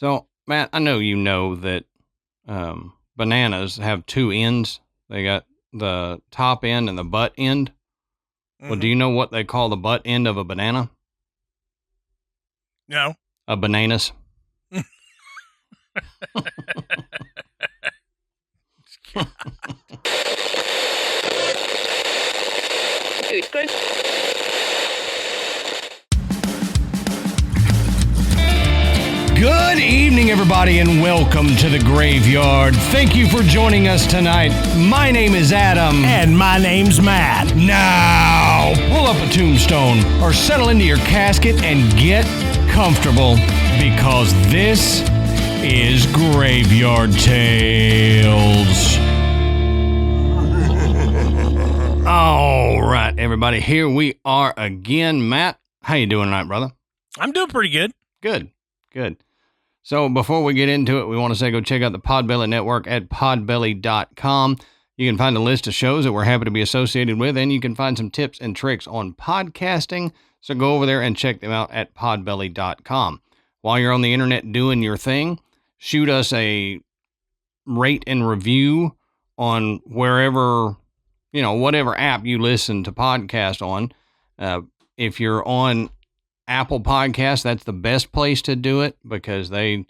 So, Matt, I know you know that bananas have two ends. They got the top end and the butt end. Well, do you know what they call the butt end of a banana? No. A bananas. Good. Good evening, everybody, and welcome to the Graveyard. Thank you for joining us tonight. My name is Adam. And my name's Matt. Now, pull up a tombstone or settle into your casket and get comfortable because this is Graveyard Tales. All right, everybody, here we are again. Matt, how you doing tonight, brother? I'm doing pretty good. Good. So before we get into it, we want to say go check out the Podbelly Network at podbelly.com. You can find a list of shows that we're happy to be associated with, and you can find some tips and tricks on podcasting. So go over there and check them out at podbelly.com. While you're on the internet doing your thing, shoot us a rate and review on wherever, whatever app you listen to podcast on. If you're on Apple Podcasts, that's the best place to do it because they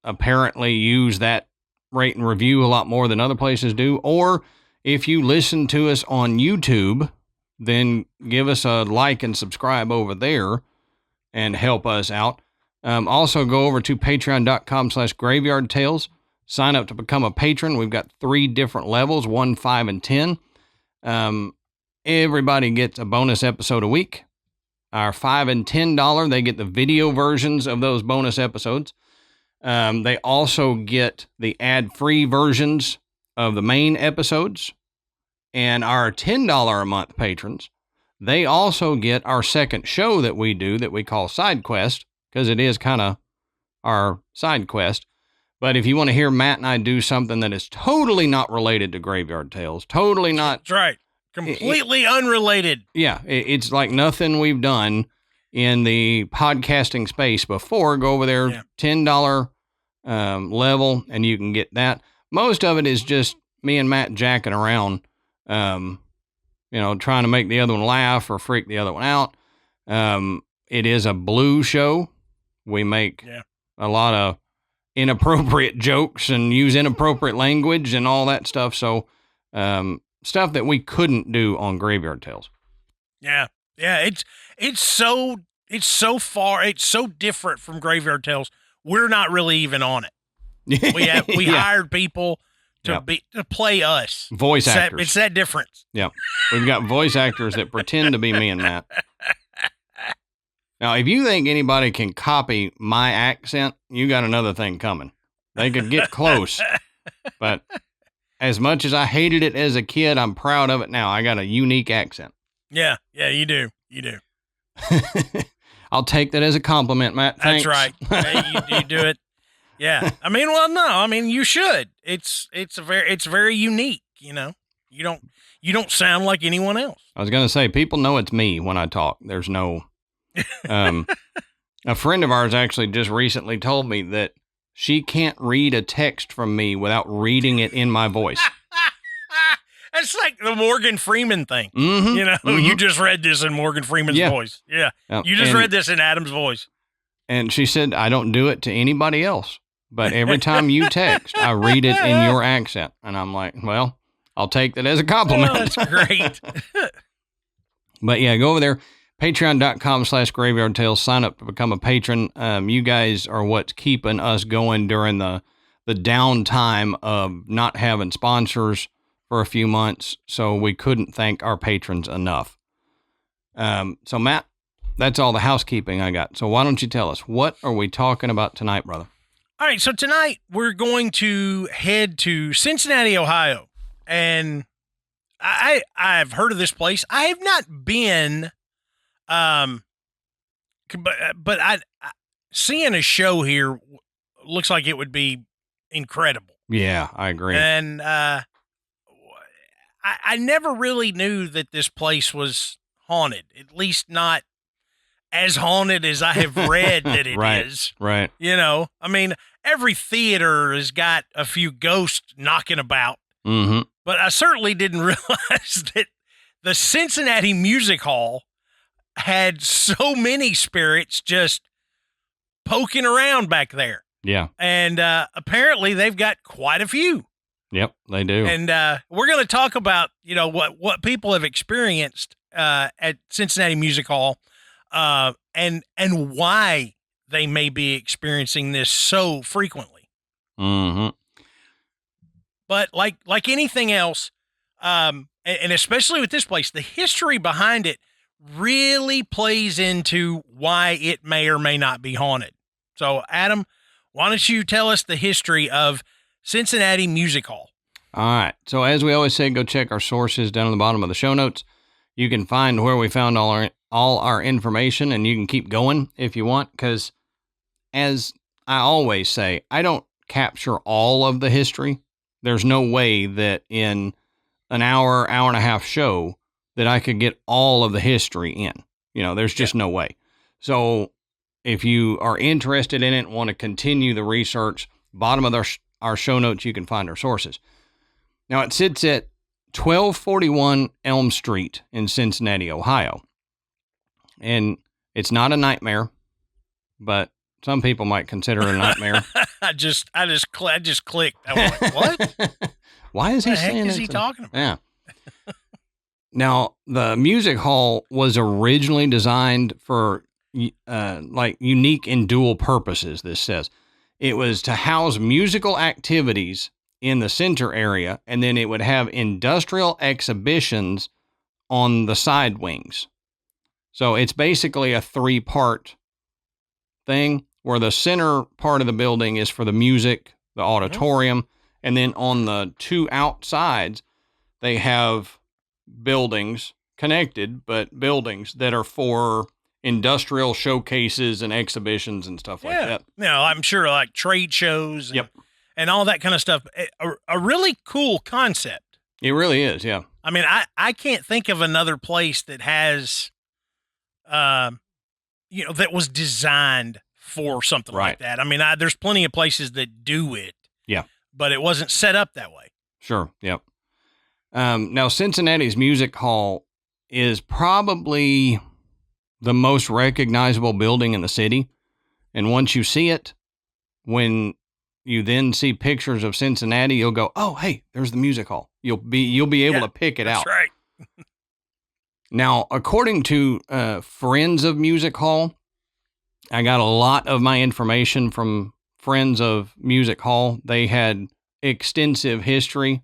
apparently use that rate and review a lot more than other places do. Or if you listen to us on YouTube, then give us a like and subscribe over there and help us out. Also go over to patreon.com/graveyard tales. Sign up to become a patron. We've got 3 different levels, 1, 5, and 10. Everybody gets a bonus episode a week. Our $5 and $10, they get the video versions of those bonus episodes. They also get the ad-free versions of the main episodes. And our $10 a month patrons, they also get our second show that we do that we call Side Quest, because it is kind of our side quest. But if you want to hear Matt and I do something that is totally not related to Graveyard Tales, totally not... That's right. Completely unrelated. Yeah, it's like nothing we've done in the podcasting space before. Go over there, $10 level, and you can get that. Most of it is just me and Matt jacking around, trying to make the other one laugh or freak the other one out. It is a blue show. We make a lot of inappropriate jokes and use inappropriate language and all that stuff. So, stuff that we couldn't do on Graveyard Tales. Yeah. It's so different from Graveyard Tales. We're not really even on it. We hired people to play us. Voice actors. It's that difference. Yeah. We've got voice actors that pretend to be me and Matt. Now, if you think anybody can copy my accent, you got another thing coming. They could get close, but as much as I hated it as a kid, I'm proud of it now. I got a unique accent. Yeah, you do. I'll take that as a compliment, Matt. Thanks. That's right. Hey, you do it. Yeah. You should. It's very unique, You don't sound like anyone else. I was going to say, people know it's me when I talk. There's no... a friend of ours actually just recently told me that she can't read a text from me without reading it in my voice. That's like the Morgan Freeman thing. Mm-hmm. You just read this in Morgan Freeman's voice. Yeah. You just read this in Adam's voice. And she said, I don't do it to anybody else, but every time you text, I read it in your accent. And I'm like, well, I'll take that as a compliment. Oh, that's great. But yeah, go over there. Patreon.com/Graveyard Tales. Sign up to become a patron. You guys are what's keeping us going during the downtime of not having sponsors for a few months. So we couldn't thank our patrons enough. So Matt, that's all the housekeeping I got. So why don't you tell us, what are we talking about tonight, brother? All right. So tonight we're going to head to Cincinnati, Ohio. And I've heard of this place. I have not been... But I seeing a show here looks like it would be incredible. Yeah, I agree. And I never really knew that this place was haunted, at least not as haunted as I have read that it is. Right. You know, I mean, every theater has got a few ghosts knocking about, but I certainly didn't realize that the Cincinnati Music Hall had so many spirits just poking around back there. Yeah. And apparently they've got quite a few. Yep, they do. And we're going to talk about, you know, what people have experienced at Cincinnati Music Hall and why they may be experiencing this so frequently. But like anything else, and especially with this place, the history behind it really plays into why it may or may not be haunted. So, Adam, why don't you tell us the history of Cincinnati Music Hall? All right. So as we always say, go check our sources down at the bottom of the show notes. You can find where we found all our information, and you can keep going if you want, because as I always say, I don't capture all of the history. There's no way that in an hour and a half show that I could get all of the history in. You know, there's just no way. So if you are interested in it and want to continue the research, bottom of our show notes, you can find our sources. Now, it sits at 1241 Elm Street in Cincinnati, Ohio. And it's not a nightmare, but some people might consider it a nightmare. I just clicked. I was like, what? Why is he saying what the heck is he talking about? Yeah. Now, the music hall was originally designed for like unique and dual purposes, this says. It was to house musical activities in the center area, and then it would have industrial exhibitions on the side wings. So it's basically a 3-part thing where the center part of the building is for the music, the auditorium, and then on the 2 outsides, they have buildings connected, but buildings that are for industrial showcases and exhibitions and stuff like that. You know, I'm sure like trade shows and all that kind of stuff. A really cool concept. It really is, yeah. I mean, I can't think of another place that has, you know, that was designed for something like that. I mean, there's plenty of places that do it. Yeah. But it wasn't set up that way. Sure, yep. Now, Cincinnati's Music Hall is probably the most recognizable building in the city. And once you see it, when you then see pictures of Cincinnati, you'll go, oh, hey, there's the music hall. You'll be able to pick it out. That's right. Now, according to Friends of Music Hall, I got a lot of my information from Friends of Music Hall. They had extensive history,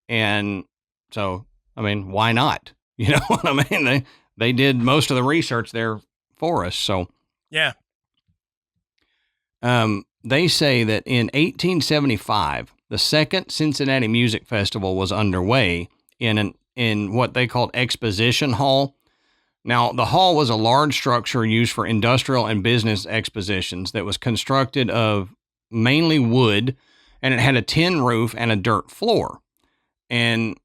and so, I mean, why not? You know what I mean? They did most of the research there for us, so. Yeah. They say that in 1875, the second Cincinnati Music Festival was underway in what they called Exposition Hall. Now, the hall was a large structure used for industrial and business expositions that was constructed of mainly wood, and it had a tin roof and a dirt floor. And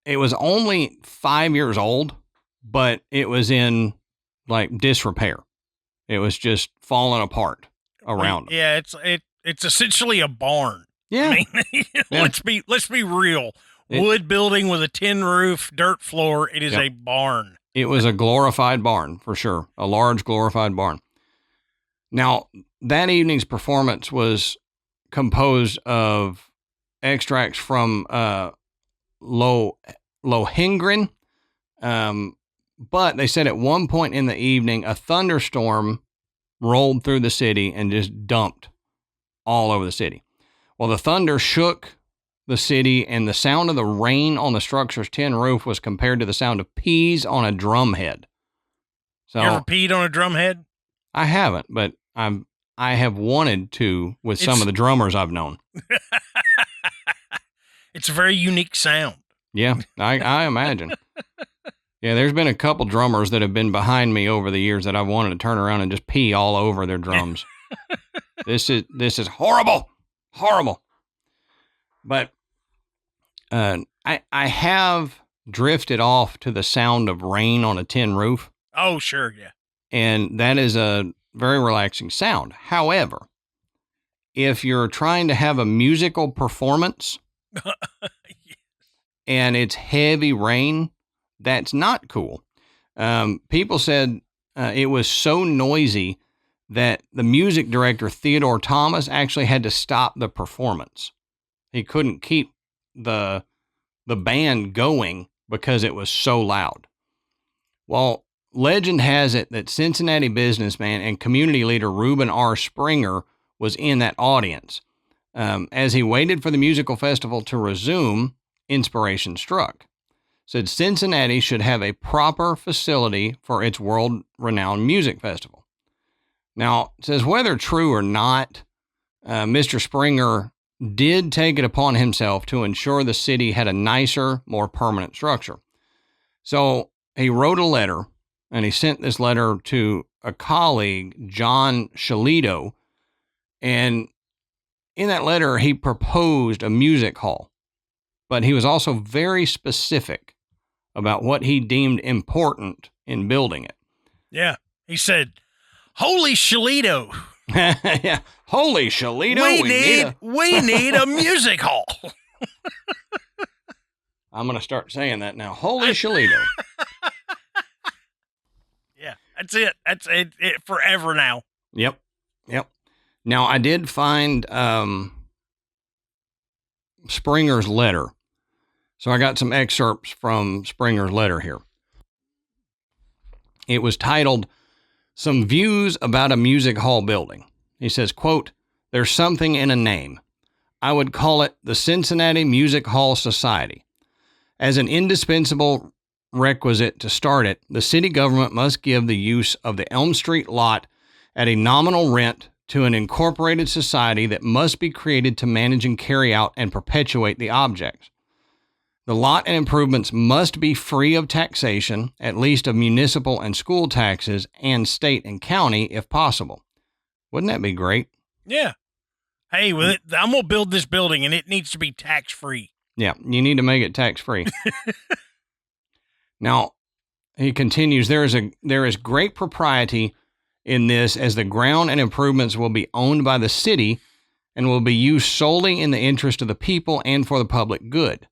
it was only 5 years old, but it was in like disrepair. It was just falling apart around them. Yeah, it's essentially a barn. Yeah. I mean, let's be real. Wood building with a tin roof, dirt floor. It is a barn. It was a glorified barn for sure. A large glorified barn. Now, that evening's performance was composed of extracts from Lohengrin. But they said at one point in the evening, a thunderstorm rolled through the city and just dumped all over the city. Well, the thunder shook the city, and the sound of the rain on the structure's tin roof was compared to the sound of peas on a drum head. So, you ever peed on a drum head? I haven't, but I have wanted to with some of the drummers I've known. It's a very unique sound. Yeah, I imagine. Yeah, there's been a couple drummers that have been behind me over the years that I've wanted to turn around and just pee all over their drums. This is horrible. Horrible. But I have drifted off to the sound of rain on a tin roof. Oh, sure, yeah. and that is a very relaxing sound. However, if you're trying to have a musical performance and it's heavy rain, that's not cool. People said it was so noisy that the music director, Theodore Thomas, actually had to stop the performance. He couldn't keep the band going because it was so loud. Well, legend has it that Cincinnati businessman and community leader Reuben R. Springer was in that audience. As he waited for the musical festival to resume, inspiration struck. Said Cincinnati should have a proper facility for its world-renowned music festival. Now, it says whether true or not, Mr. Springer did take it upon himself to ensure the city had a nicer, more permanent structure. So he wrote a letter, and he sent this letter to a colleague, John Shalito, and in that letter, he proposed a music hall, but he was also very specific about what he deemed important in building it. Yeah. He said, "Holy Shalito." Yeah. Holy Shalito. We need a music hall. I'm going to start saying that now. Holy Shalito. Yeah, that's it. That's it forever now. Yep. Now, I did find Springer's letter. So I got some excerpts from Springer's letter here. It was titled, "Some Views About a Music Hall Building." He says, quote, "There's something in a name. I would call it the Cincinnati Music Hall Society. As an indispensable requisite to start it, the city government must give the use of the Elm Street lot at a nominal rent to an incorporated society that must be created to manage and carry out and perpetuate the objects. The lot and improvements must be free of taxation, at least of municipal and school taxes, and state and county if possible." Wouldn't that be great? Yeah. Hey, I'm going to build this building and it needs to be tax-free. Yeah, you need to make it tax-free. Now, he continues, there is great propriety in this, as the ground and improvements will be owned by the city and will be used solely in the interest of the people and for the public good.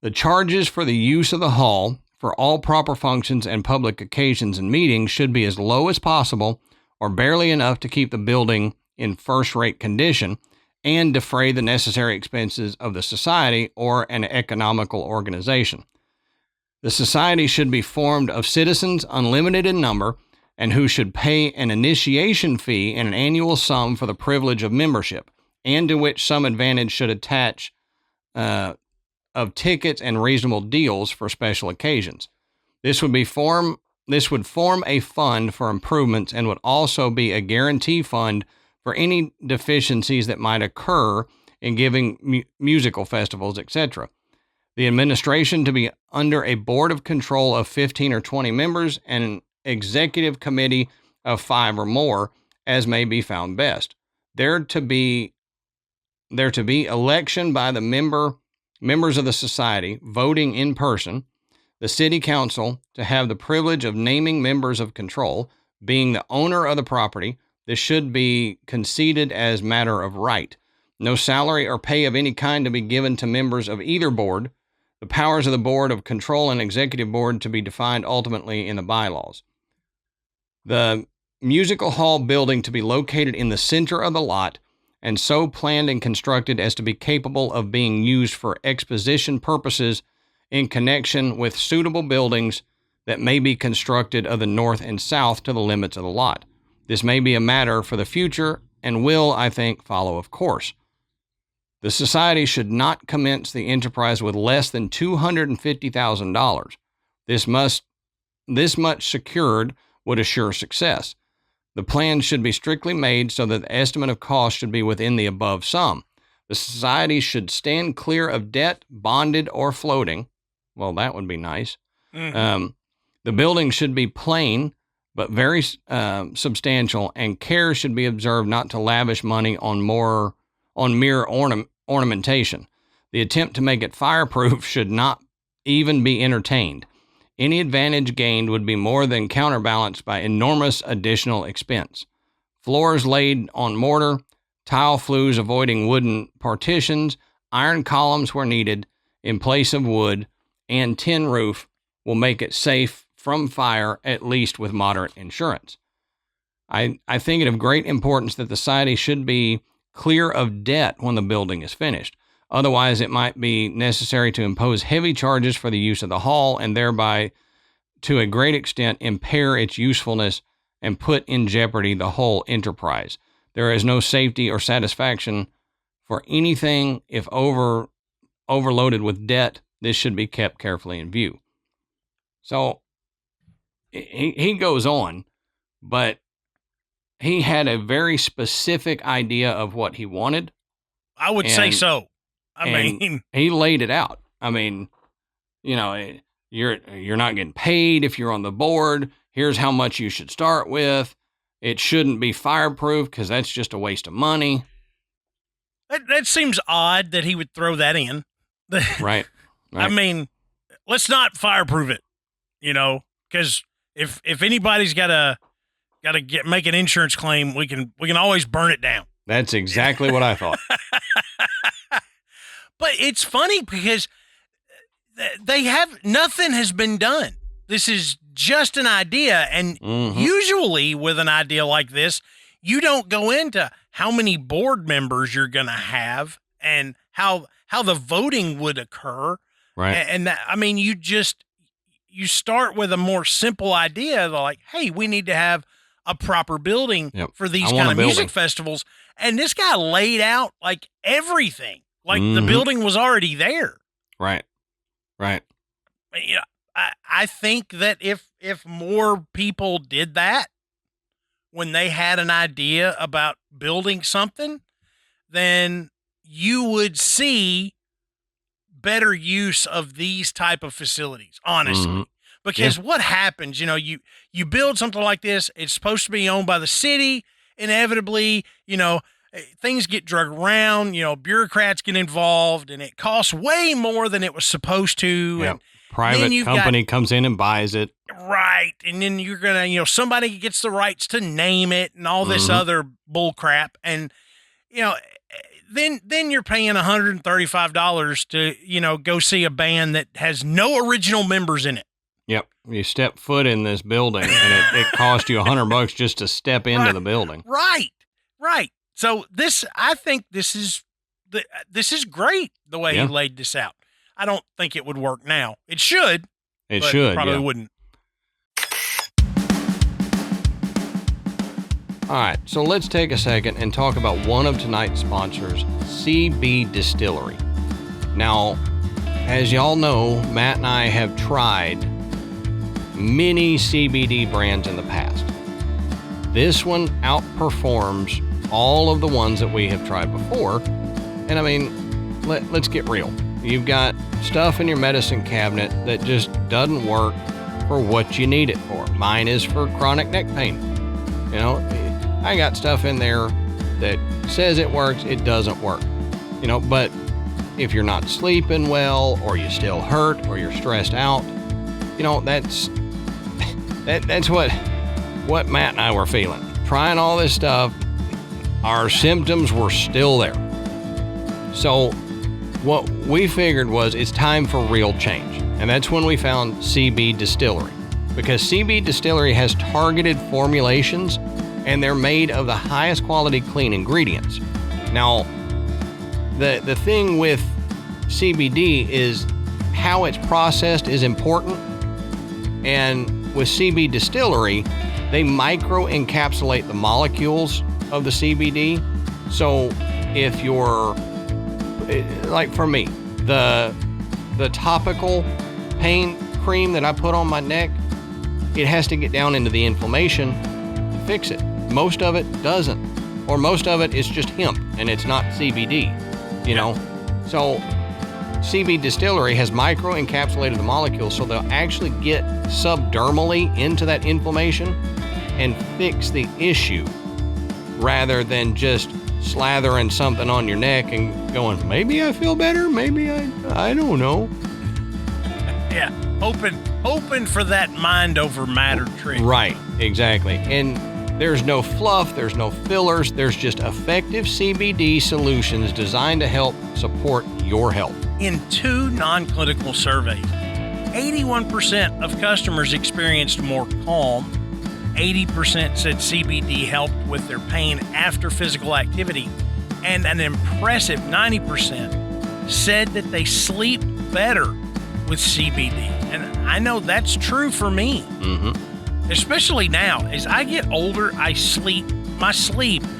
The charges for the use of the hall for all proper functions and public occasions and meetings should be as low as possible, or barely enough to keep the building in first-rate condition and defray the necessary expenses of the society or an economical organization. The society should be formed of citizens unlimited in number, and who should pay an initiation fee and an annual sum for the privilege of membership, and to which some advantage should attach of tickets and reasonable deals for special occasions. This would form a fund for improvements and would also be a guarantee fund for any deficiencies that might occur in giving musical festivals, etc. The administration to be under a board of control of 15 or 20 members and an executive committee of 5 or more, as may be found best. There to be election by the members of the society, voting in person, the city council to have the privilege of naming members of control, being the owner of the property. This should be conceded as matter of right. No salary or pay of any kind to be given to members of either board. The powers of the board of control and executive board to be defined ultimately in the bylaws. The musical hall building to be located in the center of the lot and so planned and constructed as to be capable of being used for exposition purposes in connection with suitable buildings that may be constructed of the north and south to the limits of the lot. This may be a matter for the future and will, I think, follow of course. The society should not commence the enterprise with less than $250,000. This much secured would assure success. The plan should be strictly made so that the estimate of cost should be within the above sum. The society should stand clear of debt, bonded or floating. Well, that would be nice. Mm-hmm. The building should be plain, but very substantial, and care should be observed not to lavish money on mere ornamentation. The attempt to make it fireproof should not even be entertained. Any advantage gained would be more than counterbalanced by enormous additional expense. Floors laid on mortar, tile flues avoiding wooden partitions, iron columns where needed in place of wood, and tin roof will make it safe from fire, at least with moderate insurance. I think it of great importance that the society should be clear of debt when the building is finished. Otherwise, it might be necessary to impose heavy charges for the use of the hall and thereby, to a great extent, impair its usefulness and put in jeopardy the whole enterprise. There is no safety or satisfaction for anything if overloaded with debt. This should be kept carefully in view. So he goes on, but he had a very specific idea of what he wanted. I would say so. I mean, he laid it out. I mean, you know, you're not getting paid if you're on the board. Here's how much you should start with. It shouldn't be fireproof because that's just a waste of money. That seems odd that he would throw that in. Right. I mean, let's not fireproof it, you know, because if anybody's got to make an insurance claim, we can always burn it down. That's exactly what I thought. But it's funny because nothing has been done. This is just an idea. And usually with an idea like this, you don't go into how many board members you're going to have and how the voting would occur. Right. And that, I mean, you start with a more simple idea, like, hey, we need to have a proper building for these kind of music festivals. And this guy laid out like everything, like the building was already there. Right. Right. Yeah. I think that if more people did that when they had an idea about building something, then you would see better use of these type of facilities, honestly. Because what happens, you know, you build something like this, it's supposed to be owned by the city. Inevitably, you know, things get dragged around, you know, bureaucrats get involved, and it costs way more than it was supposed to. Yep. And private company comes in and buys it. Right. And then you're going to, you know, somebody gets the rights to name it and all this other bull crap. And, you know, then you're paying $135 to, you know, go see a band that has no original members in it. Yep. You step foot in this building and it cost you $100 just to step into the building. Right. Right. So I think this is great the way he laid this out. I don't think it would work now. It should. It should. Probably wouldn't. All right, so let's take a second and talk about one of tonight's sponsors, CBDistillery. Now, as y'all know, Matt and I have tried many CBD brands in the past. This one outperforms all of the ones that we have tried before. And I mean, let's get real. You've got stuff in your medicine cabinet that just doesn't work for what you need it for. Mine is for chronic neck pain. You know, I got stuff in there that says it works, it doesn't work. You know, but if you're not sleeping well, or you still hurt, or you're stressed out, you know, that's what Matt and I were feeling. Trying all this stuff, our symptoms were still there. So what we figured was it's time for real change. And that's when we found CBDistillery. Because CBDistillery has targeted formulations and they're made of the highest quality clean ingredients. Now, the thing with CBD is how it's processed is important. And with CBDistillery, they micro-encapsulate the molecules of the CBD. So if you're, like for me, the topical pain cream that I put on my neck, it has to get down into the inflammation to fix it. Most of it doesn't, or most of it is just hemp and it's not CBD, you know? So CBDistillery has micro-encapsulated the molecules so they'll actually get subdermally into that inflammation and fix the issue rather than just slathering something on your neck and going, maybe I feel better, maybe I don't know. Yeah, hoping for that mind over matter trick. Right, exactly. And there's no fluff, there's no fillers, there's just effective CBD solutions designed to help support your health. In 2 non-clinical surveys, 81% of customers experienced more calm, 80% said CBD helped with their pain after physical activity, and an impressive 90% said that they sleep better with CBD. And I know that's true for me. Mm-hmm. Especially now. As I get older, my sleep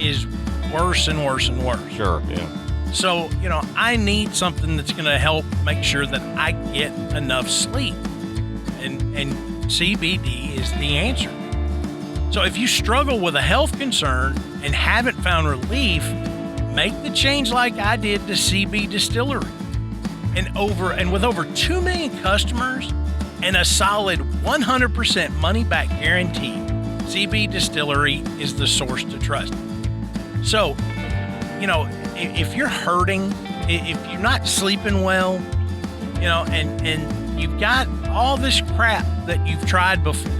is worse and worse and worse. Sure, yeah. So, I need something that's going to help make sure that I get enough sleep. And CBD is the answer. So if you struggle with a health concern and haven't found relief, make the change like I did to CBDistillery. And with over 2 million customers and a solid 100% money-back guarantee, CBDistillery is the source to trust. So, if you're hurting, if you're not sleeping well, and you've got all this crap that you've tried before,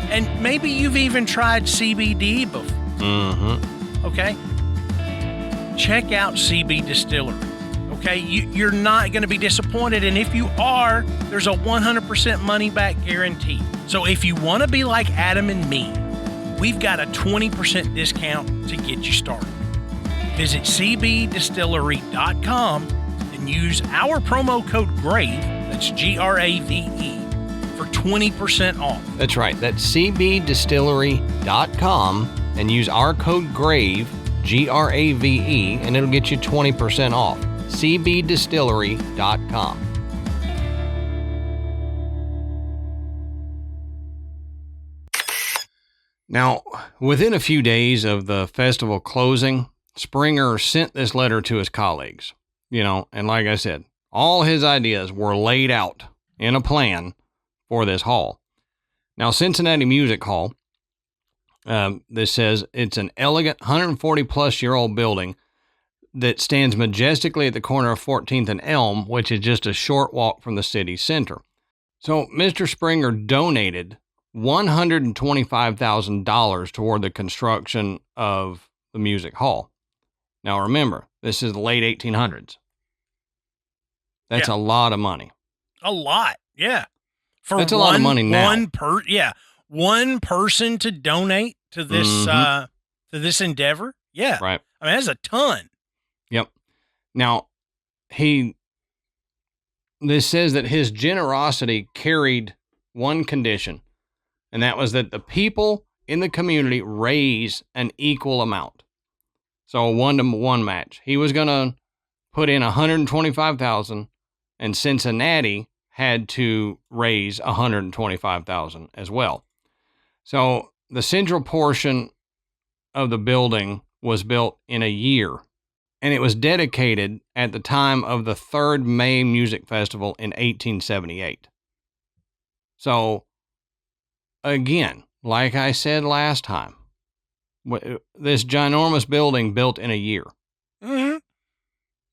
and maybe you've even tried CBD before, mm-hmm. Okay? Check out CBDistillery. Okay, you're not going to be disappointed, and if you are, there's a 100% money-back guarantee. So if you want to be like Adam and me, we've got a 20% discount to get you started. Visit CBDistillery.com and use our promo code GRAVE, that's Grave, for 20% off. That's right, that's CBDistillery.com and use our code GRAVE, Grave, and it'll get you 20% off. CBDistillery.com. Now, within a few days of the festival closing, Springer sent this letter to his colleagues. And like I said, all his ideas were laid out in a plan for this hall. Now, Cincinnati Music Hall, this says it's an elegant 140-plus-year-old building that stands majestically at the corner of 14th and Elm, which is just a short walk from the city center. So Mr. Springer donated $125,000 toward the construction of the music hall. Now remember, this is the late 1800s. That's a lot of money. A lot, yeah. That's a lot of money now. One person to donate to this to this endeavor. Yeah, right. I mean, that's a ton. Yep. Now, this says that his generosity carried one condition, and that was that the people in the community raise an equal amount. So a 1-to-1 match. He was going to put in $125,000, and Cincinnati had to raise $125,000 as well. So the central portion of the building was built in a year. And it was dedicated at the time of the 3rd May Music Festival in 1878. So, again, like I said last time, this ginormous building built in a year. Mm-hmm.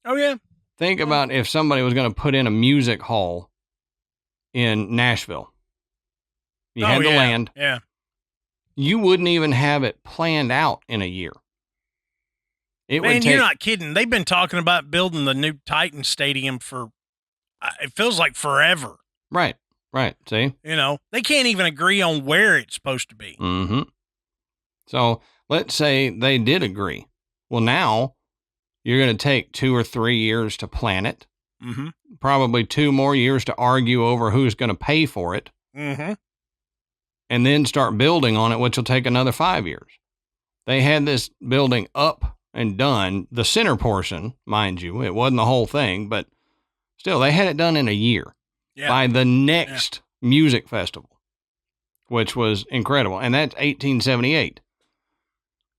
Oh, yeah. Think about if somebody was going to put in a music hall in Nashville. You had the land. Yeah. You wouldn't even have it planned out in a year. You're not kidding. They've been talking about building the new Titan Stadium for, it feels like forever. Right. See? They can't even agree on where it's supposed to be. Mm-hmm. So let's say they did agree. Well, now you're going to take 2 or 3 years to plan it. Mm-hmm. Probably 2 more years to argue over who's going to pay for it. Mm-hmm. And then start building on it, which will take another 5 years. They had this building up and done, the center portion, mind you. It wasn't the whole thing, but still, they had it done in a year by the next music festival, which was incredible. And that's 1878.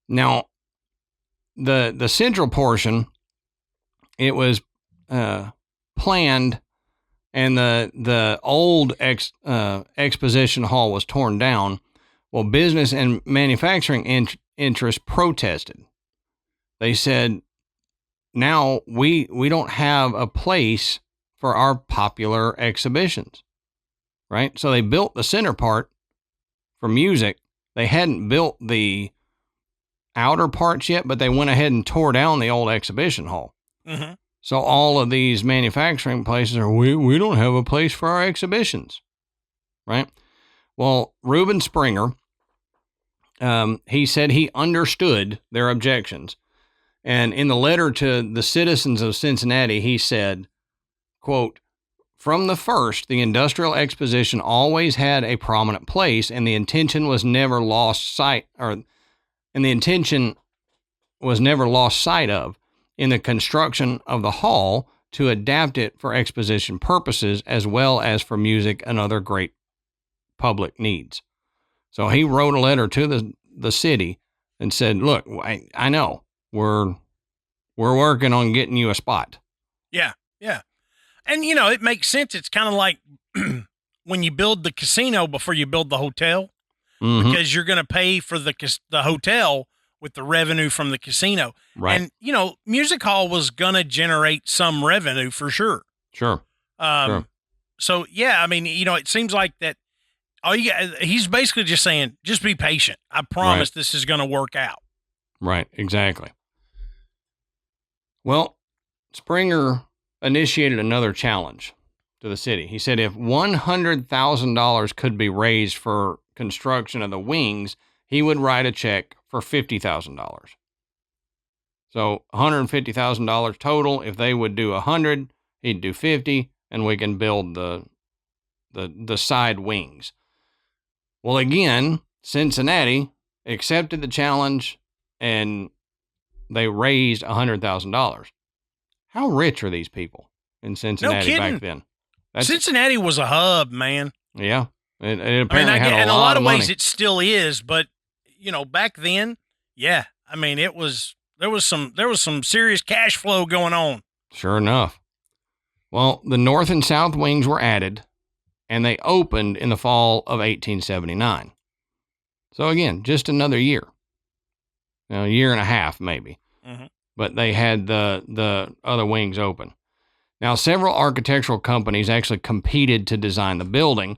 Now, the central portion, it was planned, and the old exposition hall was torn down. Well, business and manufacturing interests protested. They said, now we don't have a place for our popular exhibitions. right? So they built the center part for music. They hadn't built the outer parts yet, but they went ahead and tore down the old exhibition hall. Mm-hmm. So all of these manufacturing places are, we don't have a place for our exhibitions, right? Well, Reuben Springer, he said he understood their objections. And in the letter to the citizens of Cincinnati, he said, quote, "From the first, the industrial exposition always had a prominent place, and the intention was never lost sight of in the construction of the hall to adapt it for exposition purposes as well as for music and other great public needs." So he wrote a letter to the city and said, "Look, I know we're working on getting you a spot." Yeah, yeah. And, you know, it makes sense. It's kind of like when you build the casino before you build the hotel, because you're going to pay for the hotel with the revenue from the casino. Right. And, you know, Music Hall was going to generate some revenue for sure. Sure. Sure. So, yeah, I mean, you know, it seems like that he's basically just saying, just be patient. I promise this is going to work out. Right. Exactly. Well, Springer initiated another challenge to the city. He said if $100,000 could be raised for construction of the wings, he would write a check for $50,000. So $150,000 total. If they would do 100, he'd do 50, and we can build the side wings. Well, again, Cincinnati accepted the challenge, and they raised $100,000. How rich are these people in Cincinnati back then? Cincinnati was a hub, man. Yeah. It apparently had a lot in a lot of money. ways it still is, but you know, back then, yeah. I mean, there was some serious cash flow going on. Sure enough. Well, the north and south wings were added, and they opened in the fall of 1879. So again, just another year. A year and a half, maybe. Mm-hmm. But they had the other wings open. Now, several architectural companies actually competed to design the building.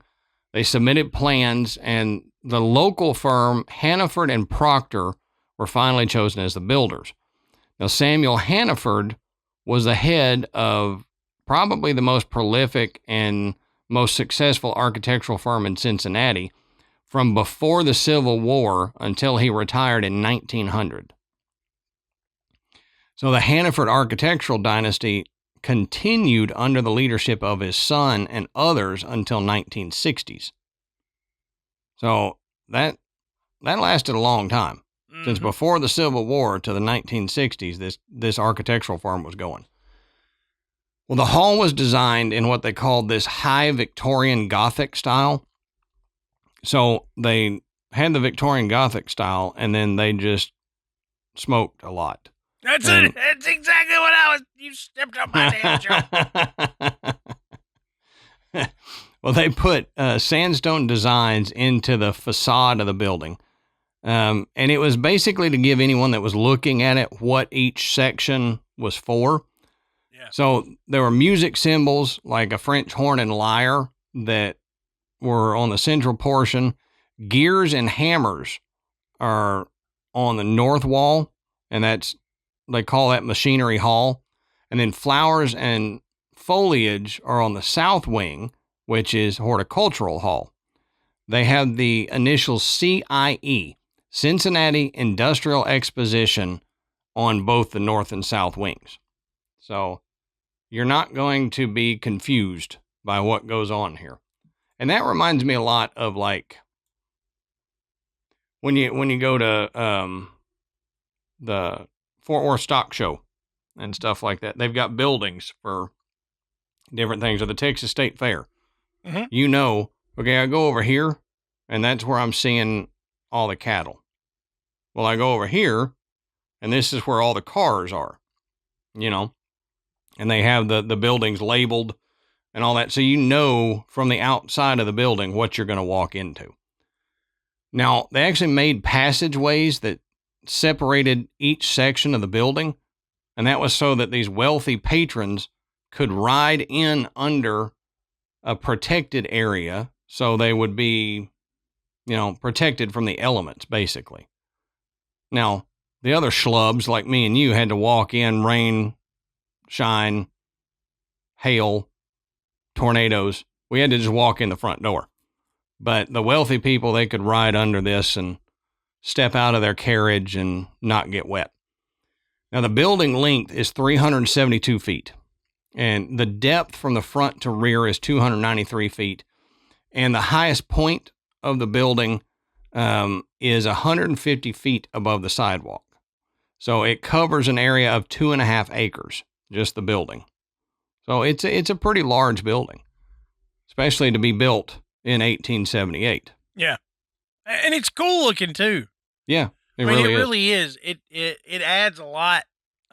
They submitted plans, and the local firm Hannaford and Proctor were finally chosen as the builders. Now, Samuel Hannaford was the head of probably the most prolific and most successful architectural firm in Cincinnati from before the Civil War until he retired in 1900. So the Hannaford architectural dynasty continued under the leadership of his son and others until 1960s. So that lasted a long time. Mm-hmm. Since before the Civil War to the 1960s, this architectural firm was going. Well, the hall was designed in what they called this high Victorian Gothic style. So they had the Victorian Gothic style, and then they just smoked a lot. That's it. That's exactly what you stepped up my damn joke. Well, they put sandstone designs into the facade of the building. And it was basically to give anyone that was looking at it what each section was for. Yeah. So there were music symbols like a French horn and lyre that were on the central portion. Gears and hammers are on the north wall, and they call that Machinery Hall. And then flowers and foliage are on the south wing, which is Horticultural Hall. They have the initials CIE, Cincinnati Industrial Exposition, on both the north and south wings. So you're not going to be confused by what goes on here. And that reminds me a lot of like when you go to the Fort Worth Stock Show and stuff like that. They've got buildings for different things, or the Texas State Fair. Mm-hmm. You know, okay, I go over here, and that's where I'm seeing all the cattle. Well, I go over here, and this is where all the cars are, you know, and they have the buildings labeled and all that. So you know from the outside of the building what you're going to walk into. Now, they actually made passageways that separated each section of the building, and that was so that these wealthy patrons could ride in under a protected area so they would be, protected from the elements, basically. Now, the other schlubs like me and you had to walk in rain, shine, hail, tornadoes. We had to just walk in the front door. But the wealthy people, they could ride under this and step out of their carriage and not get wet. Now, the building length is 372 feet, and the depth from the front to rear is 293 feet, and the highest point of the building is 150 feet above the sidewalk. So it covers an area of 2.5 acres, just the building. So it's a pretty large building, especially to be built in 1878. Yeah, and it's cool looking too. Yeah. It really is. It adds a lot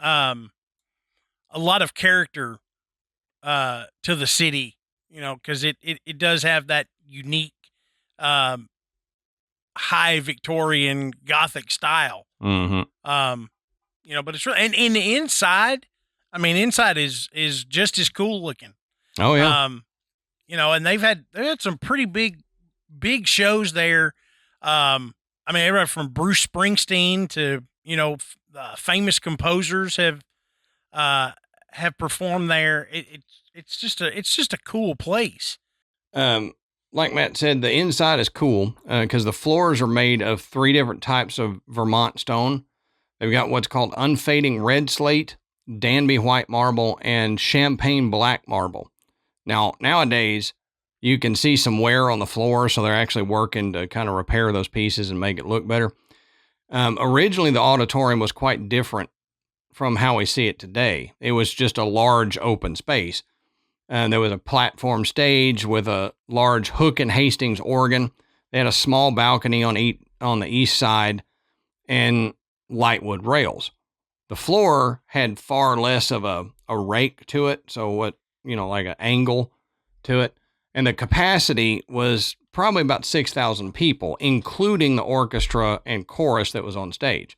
of character to the city, because it does have that unique high Victorian Gothic style. Mm-hmm. But it's really, and the inside, inside is just as cool looking. Oh yeah. And they had some pretty big shows there. Everybody from Bruce Springsteen to, famous composers have performed there. It's just a cool place. Like Matt said, the inside is cool because the floors are made of 3 different types of Vermont stone. They've got what's called unfading red slate, Danby white marble, and champagne black marble. Now, nowadays, you can see some wear on the floor, so they're actually working to kind of repair those pieces and make it look better. Originally, the auditorium was quite different from how we see it today. It was just a large open space. There was a platform stage with a large Hook and Hastings organ. They had a small balcony on the east side and lightwood rails. The floor had far less of a rake to it, so like an angle to it. And the capacity was probably about 6,000 people, including the orchestra and chorus that was on stage.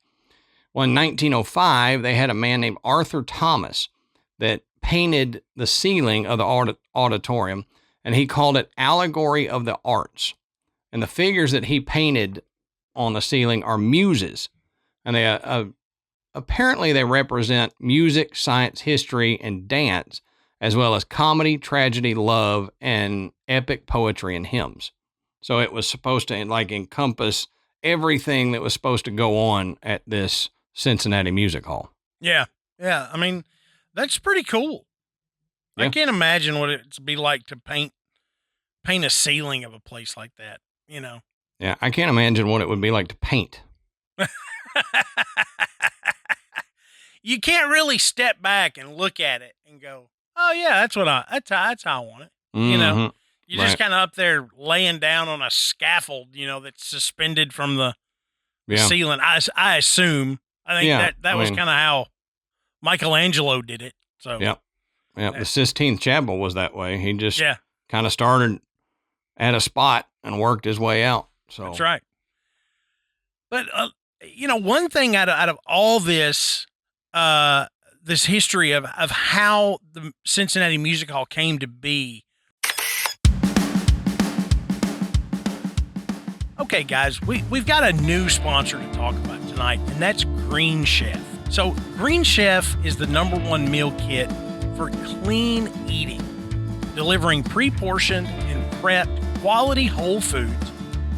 Well, in 1905, they had a man named Arthur Thomas that painted the ceiling of the auditorium, and he called it Allegory of the Arts. And the figures that he painted on the ceiling are muses, and they apparently they represent music, science, history, and dance, as well as comedy, tragedy, love, and epic poetry and hymns. So it was supposed to encompass everything that was supposed to go on at this Cincinnati Music Hall. Yeah. Yeah. That's pretty cool. Yeah. I can't imagine what it'd be like to paint a ceiling of a place like that, Yeah, I can't imagine what it would be like to paint. You can't really step back and look at it and go, oh yeah, that's how I want it. Mm-hmm. You're just kind of up there laying down on a scaffold, that's suspended from the ceiling. I assume. I think that was kind of how Michelangelo did it. So yeah. The Sistine Chapel was that way. He just kind of started at a spot and worked his way out. So that's right. But one thing out of all this, this history of how the Cincinnati Music Hall came to be. Okay, guys, we've got a new sponsor to talk about tonight, and that's Green Chef. So Green Chef is the #1 meal kit for clean eating, delivering pre-portioned and prepped quality whole foods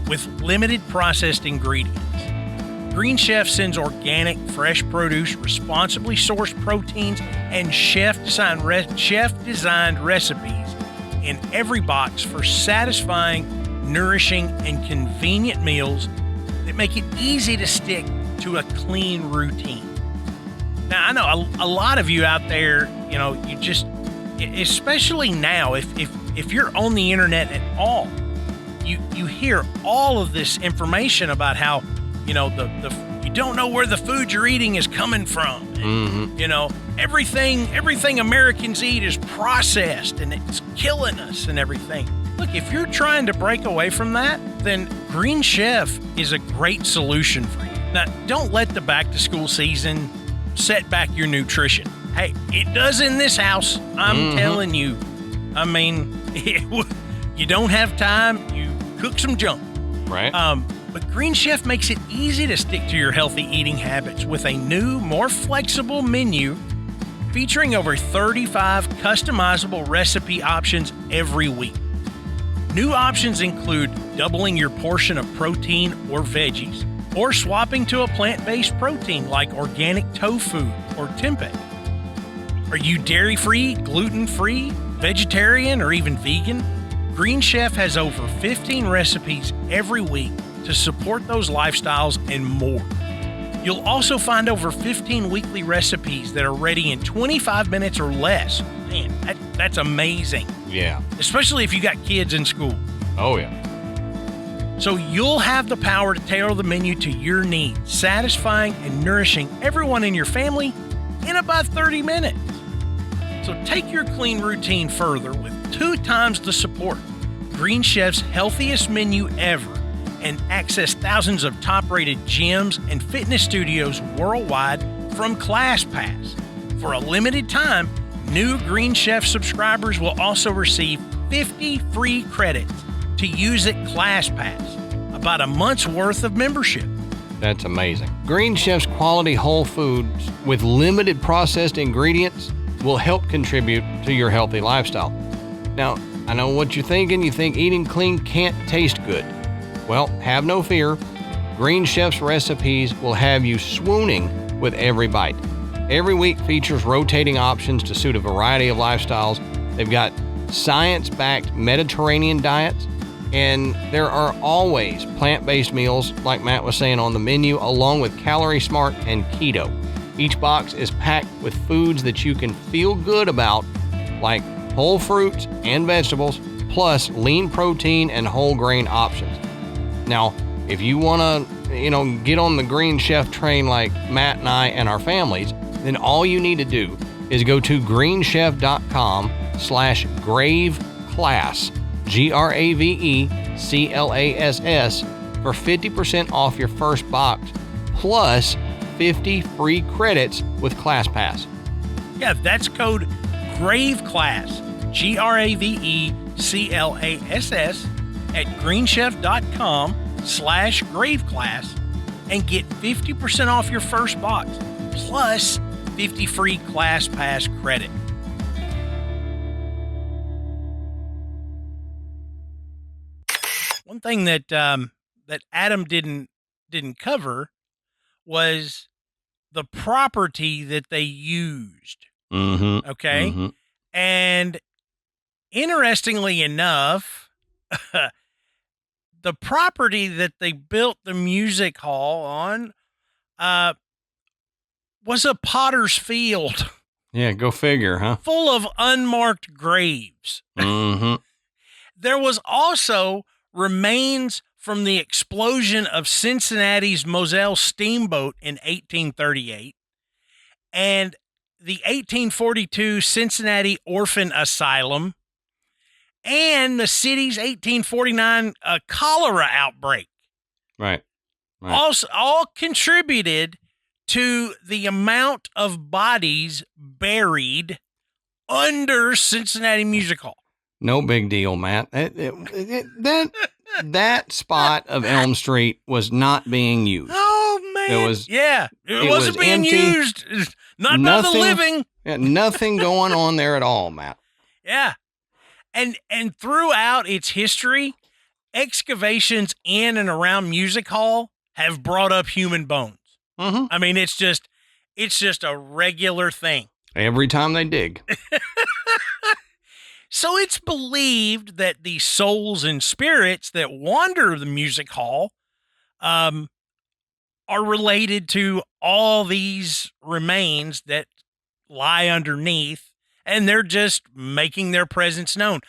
with limited processed ingredients. Green Chef sends organic, fresh produce, responsibly sourced proteins, and chef-designed recipes in every box for satisfying, nourishing, and convenient meals that make it easy to stick to a clean routine. Now, I know a lot of you out there, you just, especially now, if you're on the internet at all, you hear all of this information about how, you don't know where the food you're eating is coming from. And, everything Americans eat is processed and it's killing us and everything. Look, if you're trying to break away from that, then Green Chef is a great solution for you. Now, don't let the back to school season set back your nutrition. Hey, it does in this house. I'm telling you. You don't have time, you cook some junk. Right. But Green Chef makes it easy to stick to your healthy eating habits with a new, more flexible menu featuring over 35 customizable recipe options every week. New options include doubling your portion of protein or veggies, or swapping to a plant-based protein like organic tofu or tempeh. Are you dairy-free, gluten-free, vegetarian, or even vegan? Green Chef has over 15 recipes every week to support those lifestyles and more. You'll also find over 15 weekly recipes that are ready in 25 minutes or less. Man, that's amazing. Yeah. Especially if you got kids in school. Oh, yeah. So you'll have the power to tailor the menu to your needs, satisfying and nourishing everyone in your family in about 30 minutes. So take your clean routine further with 2 times the support, Green Chef's healthiest menu ever, and access thousands of top-rated gyms and fitness studios worldwide from ClassPass. For a limited time, new Green Chef subscribers will also receive 50 free credits to use at ClassPass, about a month's worth of membership. That's amazing. Green Chef's quality whole foods with limited processed ingredients will help contribute to your healthy lifestyle. Now, I know what you're thinking. You think eating clean can't taste good. Well, have no fear. Green Chef's recipes will have you swooning with every bite. Every week features rotating options to suit a variety of lifestyles. They've got science-backed Mediterranean diets, and there are always plant-based meals, like Matt was saying, on the menu, along with Calorie Smart and Keto. Each box is packed with foods that you can feel good about, like whole fruits and vegetables, plus lean protein and whole grain options. Now, if you want to, get on the Green Chef train like Matt and I and our families, then all you need to do is go to greenchef.com/graveclass, GRAVECLASS, for 50% off your first box, plus 50 free credits with ClassPass. Yeah, that's code GRAVEClass, GRAVECLASS, at greenchef.com/graveclass and get 50% off your first box, plus 50 free ClassPass credit. One thing that Adam didn't cover was the property that they used. Mm-hmm. Okay. Mm-hmm. And interestingly enough, the property that they built the music hall on was a potter's field. Yeah, go figure, huh? Full of unmarked graves. Mm-hmm. There was also remains from the explosion of Cincinnati's Moselle steamboat in 1838 and the 1842 Cincinnati Orphan Asylum and the city's 1849 cholera outbreak. Right. Also, all contributed to the amount of bodies buried under Cincinnati Music Hall. No big deal, Matt. That spot of Elm Street was not being used. Oh man! It wasn't being empty. used. Not by the living. Yeah, nothing going on there at all, Matt. Yeah, and throughout its history, excavations in and around Music Hall have brought up human bones. Mm-hmm. I mean, it's just a regular thing. Every time they dig. So it's believed that the souls and spirits that wander the music hall are related to all these remains that lie underneath, and they're just making their presence known.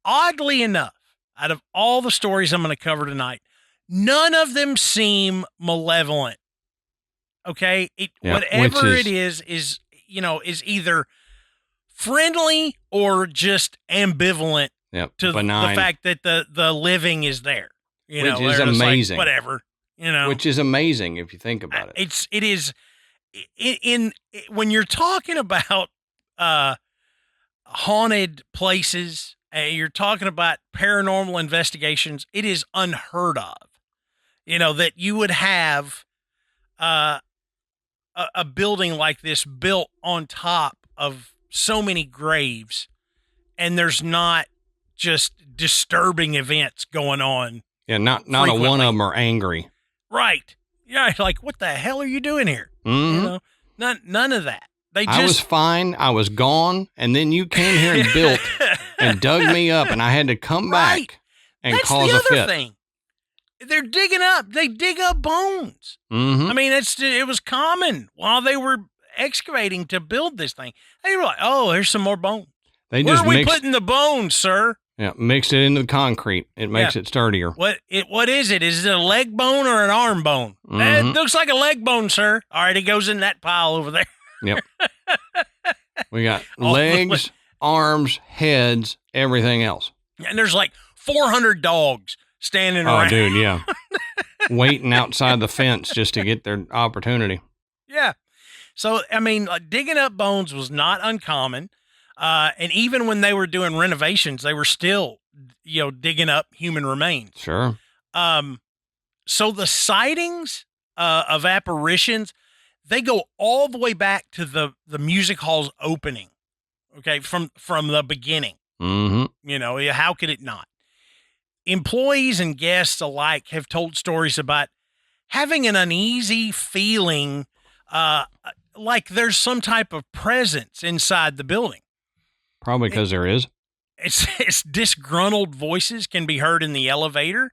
Oddly enough, out of all the stories I'm going to cover tonight, none of them seem malevolent. Okay? Whatever it is either friendly or just ambivalent to the fact that the living is there. Which is amazing. Like, whatever. Which is amazing if you think about it. It is when you're talking about haunted places You're talking about paranormal investigations. It is unheard of, that you would have a building like this built on top of so many graves, and there's not just disturbing events going on. Yeah, not a one of them are angry. Right. Yeah, like, what the hell are you doing here? Mm-hmm. None of that. I was fine. I was gone, and then you came here and built and dug me up, and I had to come back and cause a fit. That's the other thing. They're digging up. They dig up bones. Mm-hmm. I mean, it was common while they were excavating to build this thing. They were like, "Oh, here's some more bones. Where are we putting the bones, sir?" Yeah, mixed it into the concrete. It makes it sturdier. What is it? Is it a leg bone or an arm bone? Mm-hmm. It looks like a leg bone, sir. All right, it goes in that pile over there. Yep. We got legs, arms, heads, everything else. And there's like 400 dogs standing around. Oh, dude, yeah. Waiting outside the fence just to get their opportunity. Yeah. So, I mean, digging up bones was not uncommon. And even when they were doing renovations, they were still, digging up human remains. Sure. So the sightings of apparitions, they go all the way back to the music hall's opening. Okay, from the beginning. Mm-hmm. How could it not? Employees and guests alike have told stories about having an uneasy feeling, like there's some type of presence inside the building. Probably because there is. It's disgruntled voices can be heard in the elevator.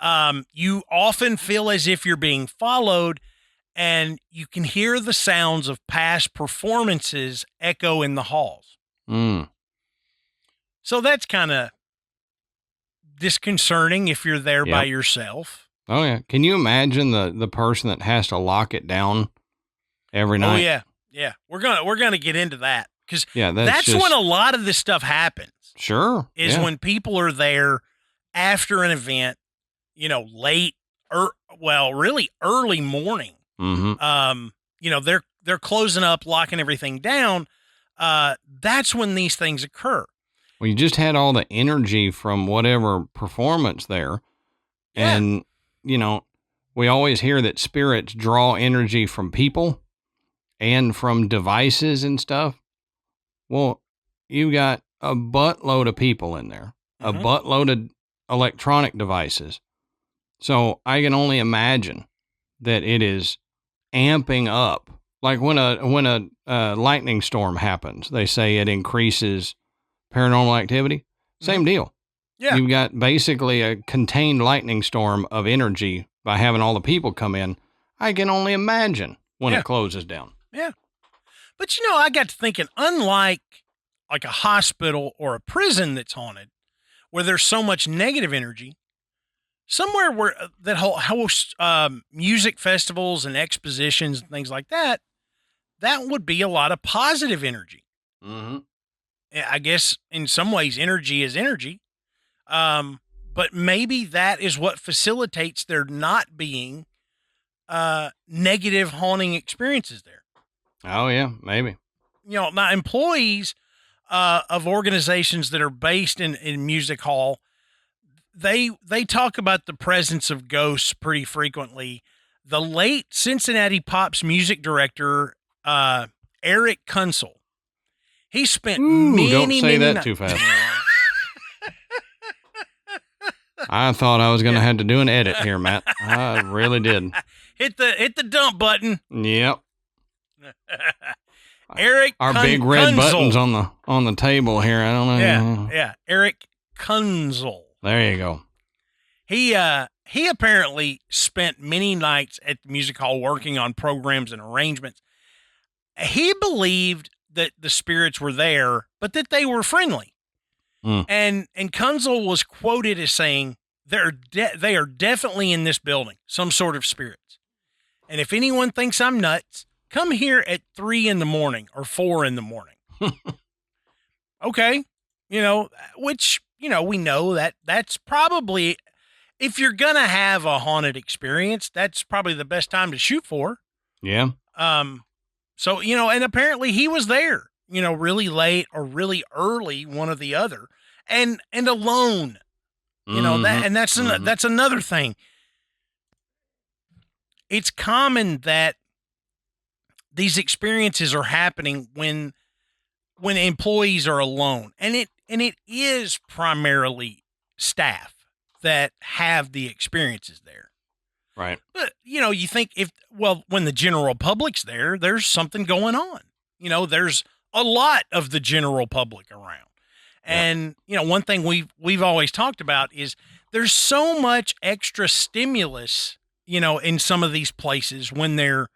You often feel as if you're being followed, and you can hear the sounds of past performances echo in the halls. Mm. So that's kind of disconcerting if you're there by yourself. Oh, yeah. Can you imagine the person that has to lock it down every night? Oh, yeah. Yeah. We're gonna get into that. Because that's just when a lot of this stuff happens. Sure. Is when people are there after an event, late or really early morning. Mm-hmm. They're closing up, locking everything down. That's when these things occur. Well, you just had all the energy from whatever performance there. Yeah. And, we always hear that spirits draw energy from people and from devices and stuff. Well, you got a buttload of people in there, a buttload of electronic devices. So I can only imagine that it is amping up. Like when a lightning storm happens, they say it increases paranormal activity. Same deal. Yeah. You've got basically a contained lightning storm of energy by having all the people come in. I can only imagine when it closes down. Yeah. But, I got to thinking, unlike like a hospital or a prison that's haunted, where there's so much negative energy, somewhere where that hosts music festivals and expositions and things like that, that would be a lot of positive energy. Mm-hmm. I guess in some ways energy is energy. But maybe that is what facilitates there not being negative haunting experiences there. Oh, yeah, maybe. Now employees of organizations that are based in music hall, they talk about the presence of ghosts pretty frequently. The late Cincinnati Pop's music director, Eric Kunzel, he spent don't say that too fast. I thought I was going to have to do an edit here, Matt. I really did. Hit the dump button. Yep. Eric Our big red Kunzel. buttons on the table here. I don't know. Yeah. Eric Kunzel. There you go. He apparently spent many nights at the music hall working on programs and arrangements. He believed that the spirits were there, but that they were friendly. And Kunzel was quoted as saying, they are definitely in this building, some sort of spirits. And if anyone thinks I'm nuts, come here at 3 a.m. or 4 a.m. Okay. Which, we know that's probably, if you're going to have a haunted experience, that's probably the best time to shoot for. Yeah. So, and apparently he was there, really late or really early, one or the other. and alone. You know, that's another thing. It's common that these experiences are happening when employees are alone, and it is primarily staff that have the experiences there. Right. But, you know, you think when the general public's there, there's something going on. You know, there's a lot of the general public around. And, you know, one thing we've always talked about is there's so much extra stimulus, you know, in some of these places when they're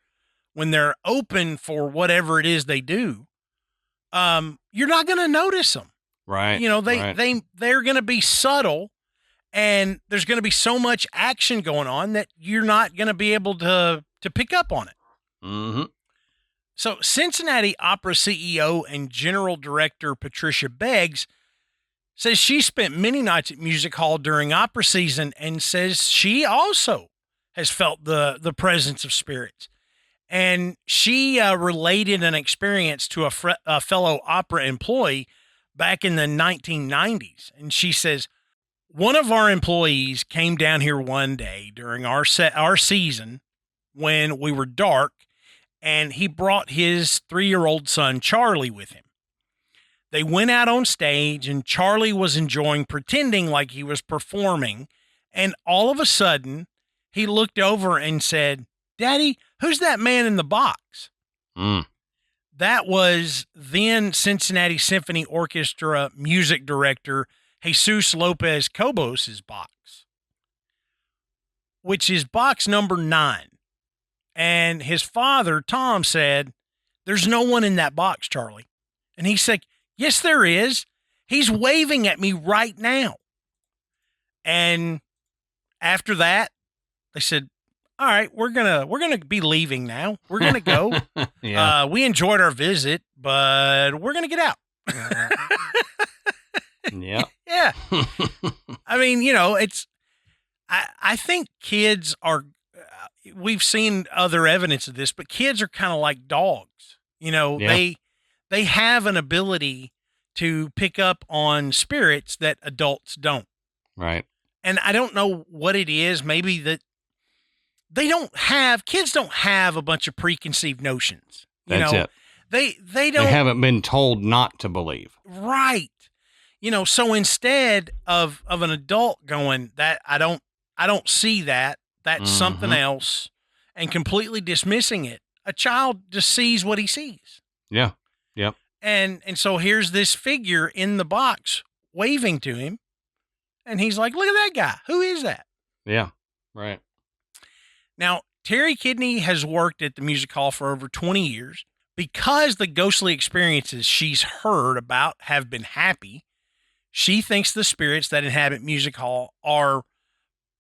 open for whatever it is they do. You're not going to notice them. Right. You know, they're going to be subtle, and there's going to be so much action going on that you're not going to be able to pick up on it. Mm-hmm. So Cincinnati Opera CEO and General Director Patricia Beggs says she spent many nights at Music Hall during opera season and says she also has felt the presence of spirits. And she related an experience to a fellow opera employee back in the 1990s. And she says, one of our employees came down here one day during our season when we were dark, and he brought his 3-year-old son, Charlie, with him. They went out on stage, and Charlie was enjoying pretending like he was performing. And all of a sudden, he looked over and said, "Daddy, who's that man in the box?" That was then Cincinnati Symphony Orchestra music director Jesus Lopez Cobos' box, which is box number 9. And his father, Tom, said, "There's no one in that box, Charlie." And he said, "Yes, there is. He's waving at me right now." And after that, they said, "All right, we're gonna be leaving now. We're gonna go. Yeah. We enjoyed our visit, but we're gonna get out." Yeah. Yeah. I mean, you know, I think kids are, we've seen other evidence of this, but kids are kind of like dogs. You know, Yeah. they have an ability to pick up on spirits that adults don't. Right. And I don't know what it is. Maybe that kids don't have a bunch of preconceived notions. That's it. They They don't. haven't been told not to believe. Right. You know, so instead of an adult going, "That I don't see that, that's something else," and completely dismissing it, a child just sees what he sees. Yeah. Yep. And so here's this figure in the box waving to him, and he's like, "Look at that guy. Who is that?" Yeah. Right. Now, Terry Kidney has worked at the Music Hall for over 20 years. Because the ghostly experiences she's heard about have been happy, she thinks the spirits that inhabit Music Hall are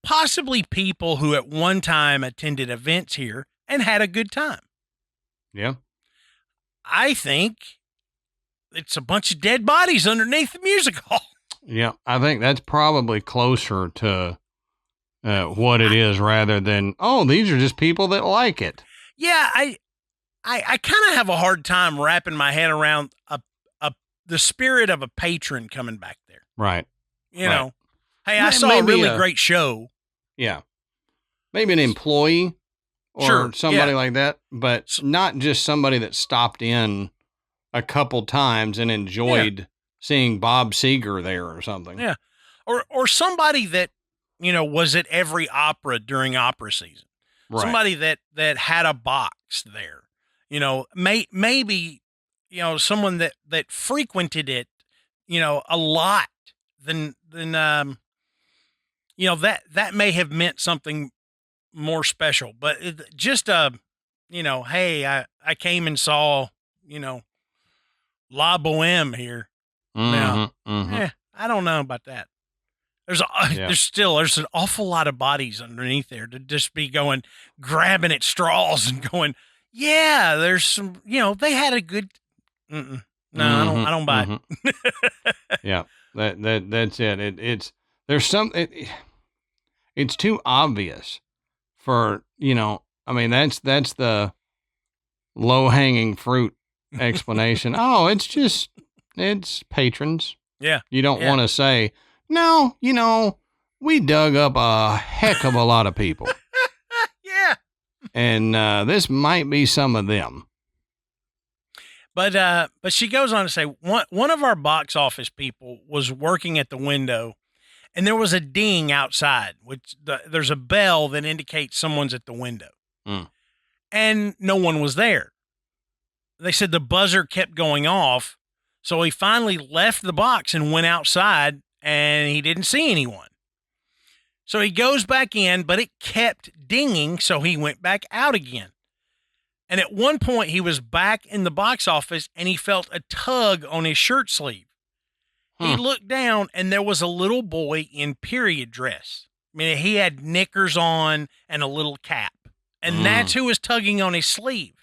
possibly people who at one time attended events here and had a good time. Yeah. I think it's a bunch of dead bodies underneath the Music Hall. Yeah. I think that's probably closer to what it is rather than, oh, these are just people that like it. Yeah, I kind of have a hard time wrapping my head around the spirit of a patron coming back there. Right. You know, hey, I saw a really great show. Yeah. Maybe an employee or somebody like that, but not just somebody that stopped in a couple times and enjoyed seeing Bob Seger there or something. Yeah. Or somebody that, you know, was at every opera during opera season. Right. Somebody that had a box there. You know, maybe, you know, someone that frequented it, you know, a lot, then you know, that may have meant something more special. But just you know, hey, I came and saw, you know, La Boheme here. Now, I don't know about that. There's an awful lot of bodies underneath there to just be grabbing at straws and going, yeah, there's some, you know, they had a good, no, I don't buy it. Yeah, that's it. It's too obvious for, you know, I mean, that's the low hanging fruit explanation. Oh, it's patrons. Yeah. You don't want to say, no, we dug up a heck of a lot of people. Yeah. And this might be some of them. But she goes on to say, one of our box office people was working at the window, and there was a ding outside, which there's a bell that indicates someone's at the window. And no one was there. They said the buzzer kept going off, so he finally left the box and went outside, and he didn't see anyone. So he goes back in, but it kept dinging, so he went back out again. And at one point, he was back in the box office, and he felt a tug on his shirt sleeve. He looked down, and there was a little boy in period dress. I mean, he had knickers on and a little cap. And that's who was tugging on his sleeve.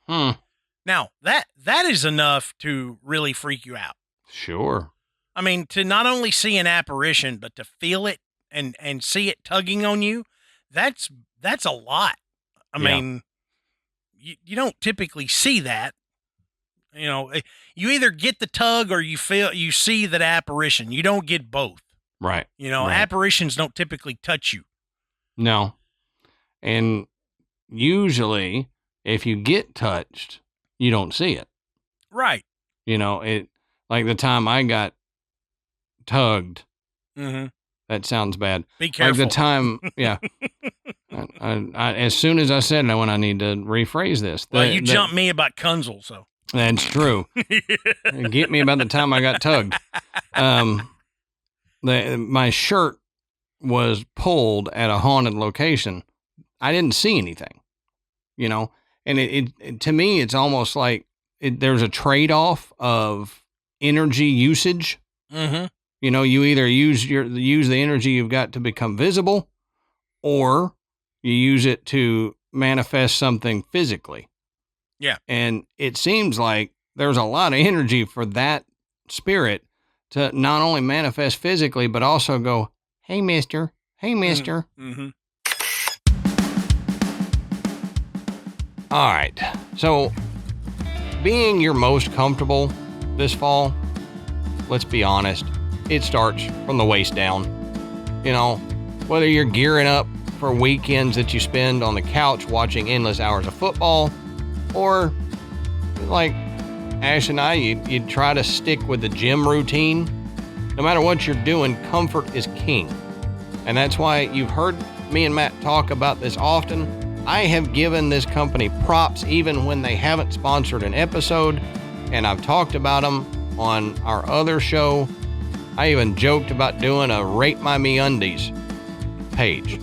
Now, that is enough to really freak you out. Sure. I mean, to not only see an apparition, but to feel it and see it tugging on you, that's a lot. I mean, you don't typically see that. You either get the tug or you see that apparition. You don't get both. Right. Apparitions don't typically touch you. No. And usually if you get touched, you don't see it. Right. It like the time I got tugged. That sounds bad. Be careful. Like the time, yeah. I, as soon as I said it, I need to rephrase this. You jumped me about Kunzel, so. That's true. Get me about the time I got tugged. My shirt was pulled at a haunted location. I didn't see anything, and it to me, it's almost like there's a trade-off of energy usage. You either use the energy you've got to become visible, or you use it to manifest something physically. Yeah. And it seems like there's a lot of energy for that spirit to not only manifest physically, but also go, hey, mister. Hey, mister. All right. So being your most comfortable this fall, let's be honest, it starts from the waist down. Whether you're gearing up for weekends that you spend on the couch watching endless hours of football, or like Ash and I, you try to stick with the gym routine. No matter what you're doing, comfort is king. And that's why you've heard me and Matt talk about this often. I have given this company props even when they haven't sponsored an episode, and I've talked about them on our other show. I even joked about doing a Rate My MeUndies page.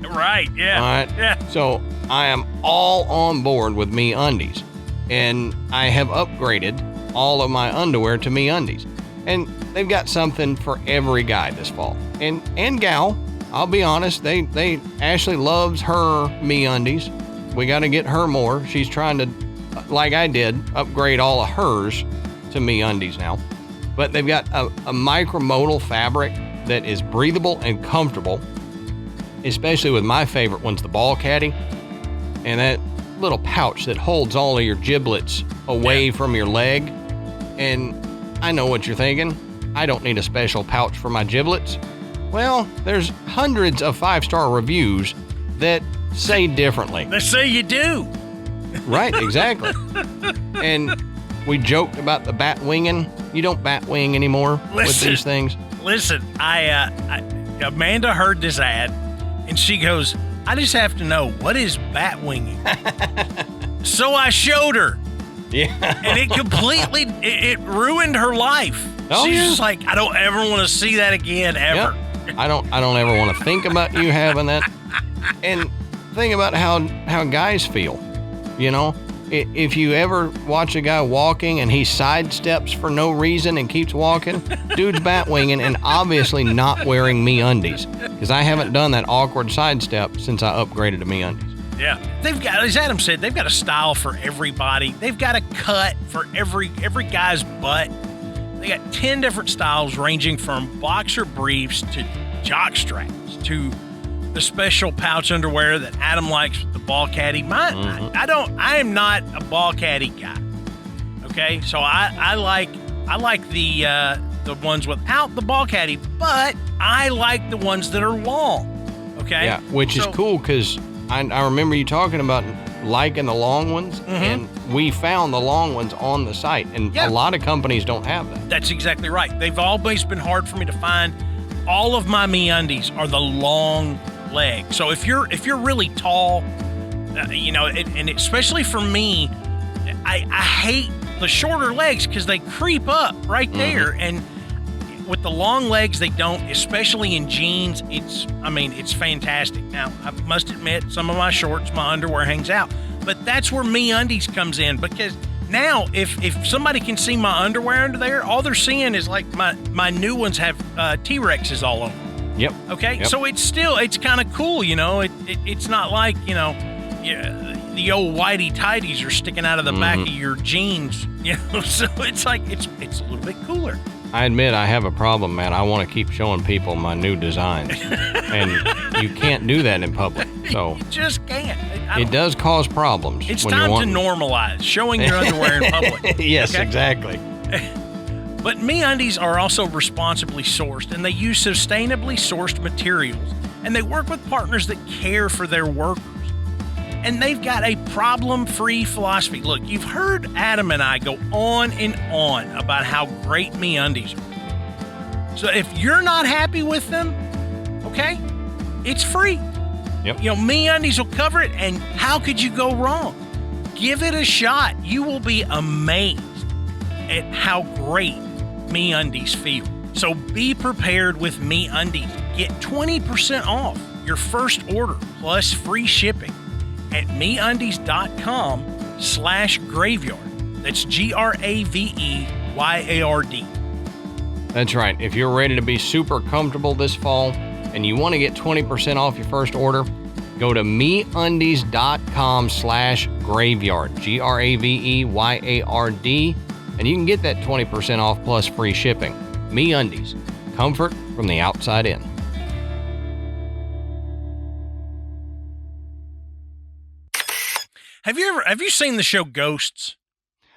Right, yeah. All right? Yeah. So I am all on board with MeUndies, and I have upgraded all of my underwear to MeUndies. And they've got something for every guy this fall. And gal, I'll be honest, Ashley loves her MeUndies. We got to get her more. She's trying to, like I did, upgrade all of hers to MeUndies now. But they've got a micromodal fabric that is breathable and comfortable, especially with my favorite one's the ball caddy, and that little pouch that holds all of your giblets away from your leg. And I know what you're thinking. I don't need a special pouch for my giblets. Well, there's hundreds of 5-star reviews that say differently. They say you do. Right, exactly. And we joked about the bat winging. You don't bat wing anymore with these things. Listen, Amanda heard this ad, and she goes, I just have to know, what is bat winging? So I showed her. Yeah. And it completely, it ruined her life. Oh, She's yeah. just like, I don't ever want to see that again, ever. Yep. I don't ever want to think about you having that. And think about how guys feel. If you ever watch a guy walking and he sidesteps for no reason and keeps walking, dude's bat winging and obviously not wearing MeUndies, because I haven't done that awkward sidestep since I upgraded to MeUndies. Yeah. They've got, as Adam said, they've got a style for everybody. They've got a cut for every guy's butt. They got 10 different styles ranging from boxer briefs to jock straps to the special pouch underwear that Adam likes with the ball caddy. I am not a ball caddy guy. Okay. So I like I like the ones without the ball caddy, but I like the ones that are long. Okay. Yeah, which is cool because I remember you talking about liking the long ones, and we found the long ones on the site, and a lot of companies don't have that. That's exactly right. They've always been hard for me to find. All of my MeUndies are the long leg. So if you're really tall, and especially for me, I hate the shorter legs because they creep up right there, and with the long legs, they don't, especially in jeans. It's fantastic. Now, I must admit, some of my shorts, my underwear hangs out, but that's where MeUndies comes in, because now if somebody can see my underwear under there, all they're seeing is like my new ones have T-Rexes all over. Yep. Okay. Yep. So it's kind of cool, it's not like, the old whitey tighties are sticking out of the back of your jeans, so it's like, it's a little bit cooler. I admit I have a problem, man. I want to keep showing people my new designs, and you can't do that in public. So you just can't. It does cause problems. It's time to normalize showing your underwear in public. Yes, exactly. But MeUndies are also responsibly sourced, and they use sustainably sourced materials, and they work with partners that care for their workers. And they've got a problem-free philosophy. Look, you've heard Adam and I go on and on about how great MeUndies are. So if you're not happy with them, okay, it's free. Yep. MeUndies will cover it, and how could you go wrong? Give it a shot. You will be amazed at how great MeUndies feel. So be prepared with MeUndies. Get 20% off your first order plus free shipping at MeUndies.com/graveyard. That's GRAVEYARD. That's right. If you're ready to be super comfortable this fall and you want to get 20% off your first order, go to MeUndies.com/graveyard, GRAVEYARD, and you can get that 20% off plus free shipping. MeUndies, comfort from the outside in. Have you seen the show Ghosts?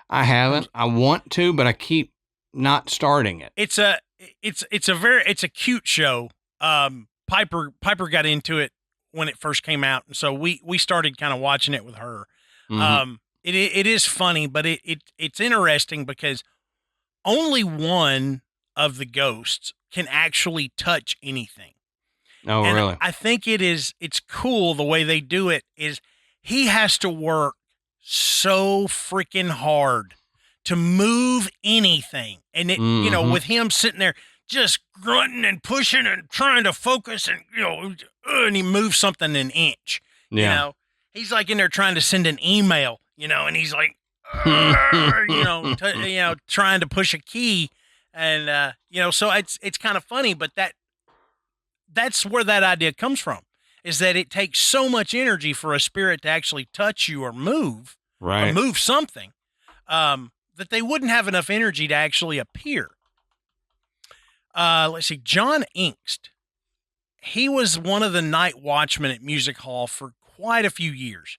I haven't. I want to, but I keep not starting it. It's a cute show. Piper got into it when it first came out, and so we started kind of watching it with her. It is funny, but it's interesting because only one of the ghosts can actually touch anything. Oh, and really? I think it's cool the way they do it is he has to work so freaking hard to move anything. And it, with him sitting there just grunting and pushing and trying to focus and, and he moves something an inch, he's like in there trying to send an email, and he's like, trying to push a key. And, so it's kind of funny, but that's where that idea comes from, is that it takes so much energy for a spirit to actually touch you or move, right, or move something, that they wouldn't have enough energy to actually appear. Let's see, John Inkst. He was one of the night watchmen at Music Hall for quite a few years.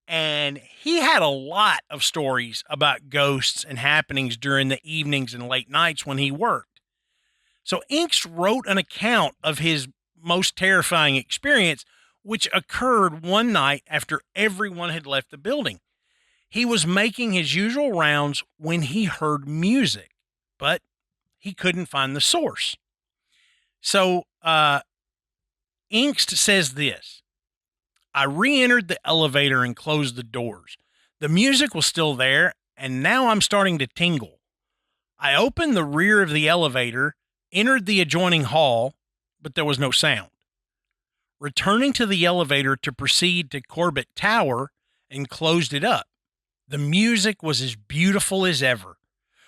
And he had a lot of stories about ghosts and happenings during the evenings and late nights when he worked. So Inkst wrote an account of his most terrifying experience, which occurred one night after everyone had left the building. He was making his usual rounds when he heard music, but he couldn't find the source. So Inkst says this: I re-entered the elevator and closed the doors. The music was still there, and now I'm starting to tingle. I opened the rear of the elevator, entered the adjoining hall, but there was no sound. Returning to the elevator to proceed to Corbett Tower and closed it up. The music was as beautiful as ever.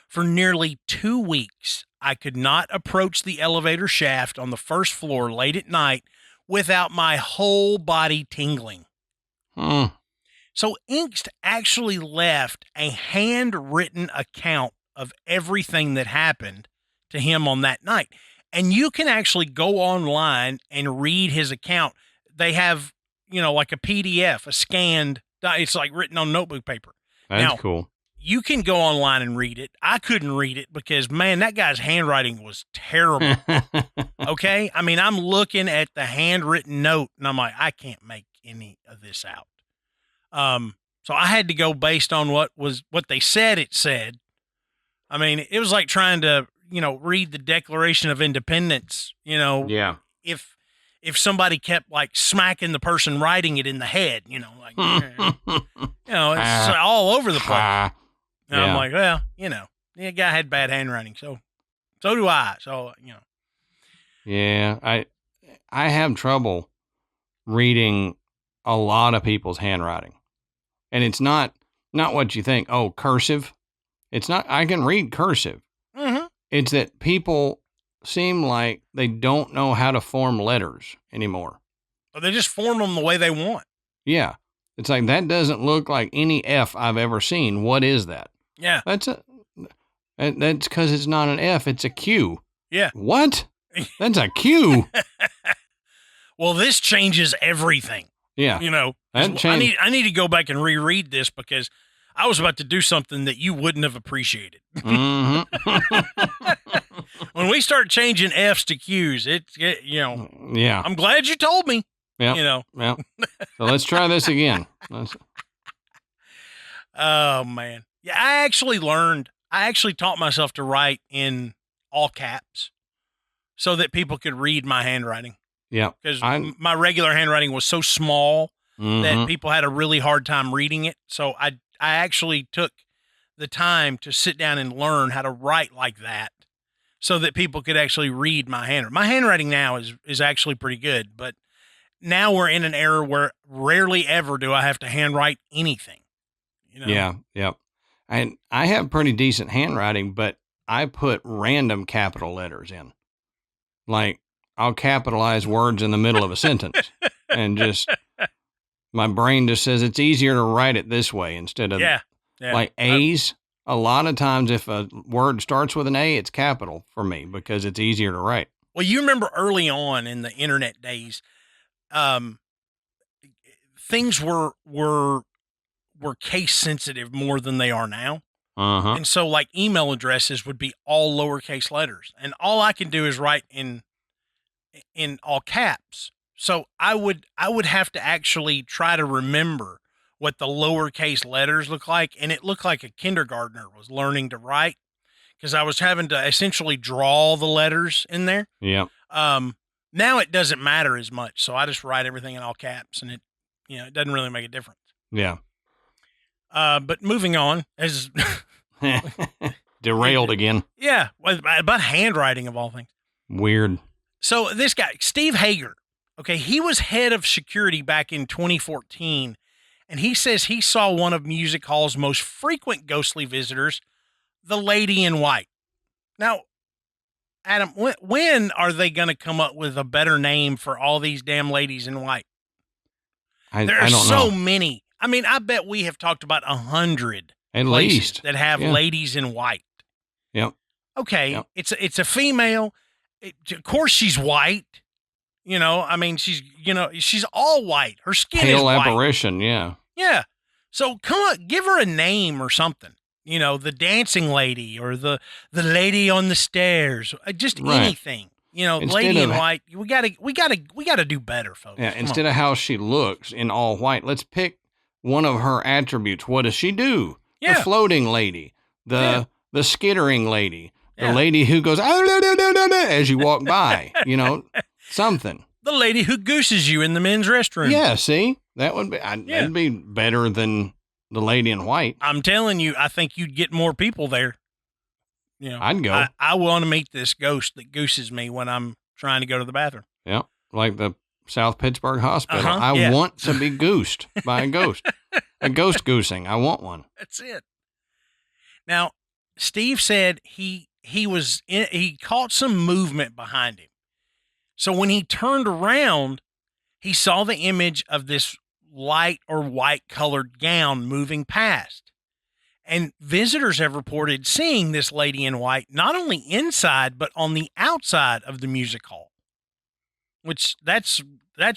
For nearly 2 weeks, I could not approach the elevator shaft on the first floor late at night without my whole body tingling. So Inkst actually left a handwritten account of everything that happened to him on that night. And you can actually go online and read his account. They have, like a PDF, a scanned, it's like written on notebook paper. That's cool. you can go online and read it. I couldn't read it because, man, that guy's handwriting was terrible. Okay? I mean, I'm looking at the handwritten note, and I'm like, I can't make any of this out. So I had to go based on what they said it said. I mean, it was like trying to, read the Declaration of Independence, Yeah. If somebody kept like smacking the person writing it in the head, like, it's all over the place. And I'm like, well, the guy had bad handwriting. So do I. So, Yeah. I have trouble reading a lot of people's handwriting, and it's not what you think. Oh, cursive. It's not, I can read cursive. Mm-hmm. It's that people seem like they don't know how to form letters anymore. Or they just form them the way they want. Yeah. It's like, that doesn't look like any F I've ever seen. What is that? Yeah. That's because it's not an F, it's a Q. Yeah. What? That's a Q. Well, this changes everything. Yeah. I need to go back and reread this because I was about to do something that you wouldn't have appreciated. Mm-hmm. When we start changing F's to Q's, Yeah. I'm glad you told me. Yeah. Yeah. So let's try this again. Oh, man. Yeah, I actually taught myself to write in all caps so that people could read my handwriting. Yeah. Because my regular handwriting was so small mm-hmm. that people had a really hard time reading it. So I actually took the time to sit down and learn how to write like that so that people could actually read my handwriting. My handwriting now is actually pretty good, but now we're in an era where rarely ever do I have to handwrite anything. Yeah. Yeah. And I have pretty decent handwriting, but I put random capital letters in. Like, I'll capitalize words in the middle of a sentence and just, my brain just says it's easier to write it this way instead of like A's. A lot of times if a word starts with an A, it's capital for me because it's easier to write. Well, you remember early on in the internet days, things were case sensitive more than they are now. Uh-huh. And so like email addresses would be all lowercase letters, and all I can do is write in all caps. So I would have to actually try to remember what the lowercase letters look like. And it looked like a kindergartner was learning to write because I was having to essentially draw the letters in there. Yeah. Now it doesn't matter as much. So I just write everything in all caps, and it doesn't really make a difference. Yeah. But moving on, as derailed again. Yeah. About handwriting of all things. Weird. So this guy, Steve Hager, okay, he was head of security back in 2014, and he says he saw one of Music Hall's most frequent ghostly visitors, the lady in white. Now, Adam, when are they going to come up with a better name for all these damn ladies in white? There are so many. I mean, I bet we have talked about 100 at least that have ladies in white. Yep. Okay. Yep. It's a female. Of course she's white. I mean, she's all white. Her skin is white. Pale apparition. Yeah. Yeah. So come on, give her a name or something. The dancing lady or the lady on the stairs, just anything. Lady in white. We gotta do better, folks. Yeah. Instead of how she looks in all white, let's pick one of her attributes. What does she do? Yeah. The floating lady, the skittering lady, the lady who goes as you walk by. Something. The lady who gooses you in the men's restroom. Yeah. See, that would be that'd be better than the lady in white. I'm telling you, I think you'd get more people there. I'd go. I want to meet this ghost that gooses me when I'm trying to go to the bathroom. Yeah, like the South Pittsburgh Hospital. I want to be goosed by a ghost. A ghost goosing. I want one. That's it. Now, Steve said he caught some movement behind him. So when he turned around, he saw the image of this light or white colored gown moving past. And visitors have reported seeing this lady in white, not only inside, but on the outside of the music hall, which that's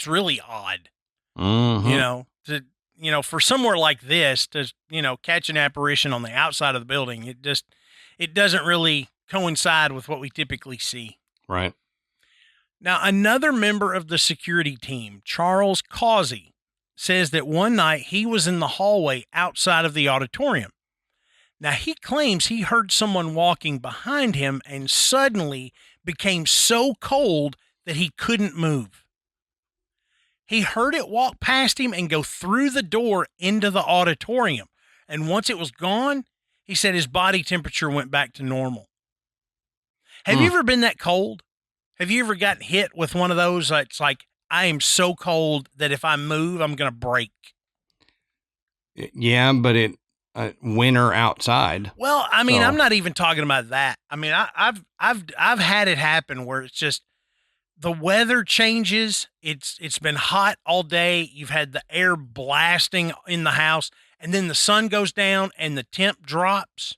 really odd, mm-hmm. for somewhere like this to, catch an apparition on the outside of the building, it doesn't really coincide with what we typically see. Right. Now, another member of the security team, Charles Causey, says that one night he was in the hallway outside of the auditorium. Now, he claims he heard someone walking behind him and suddenly became so cold that he couldn't move. He heard it walk past him and go through the door into the auditorium. And once it was gone, he said his body temperature went back to normal. Have you ever been that cold? Have you ever gotten hit with one of those? It's like, I am so cold that if I move, I'm going to break. Yeah, but winter outside. Well, I mean, I'm not even talking about that. I mean, I've had it happen where it's just the weather changes. It's been hot all day. You've had the air blasting in the house, and then the sun goes down and the temp drops.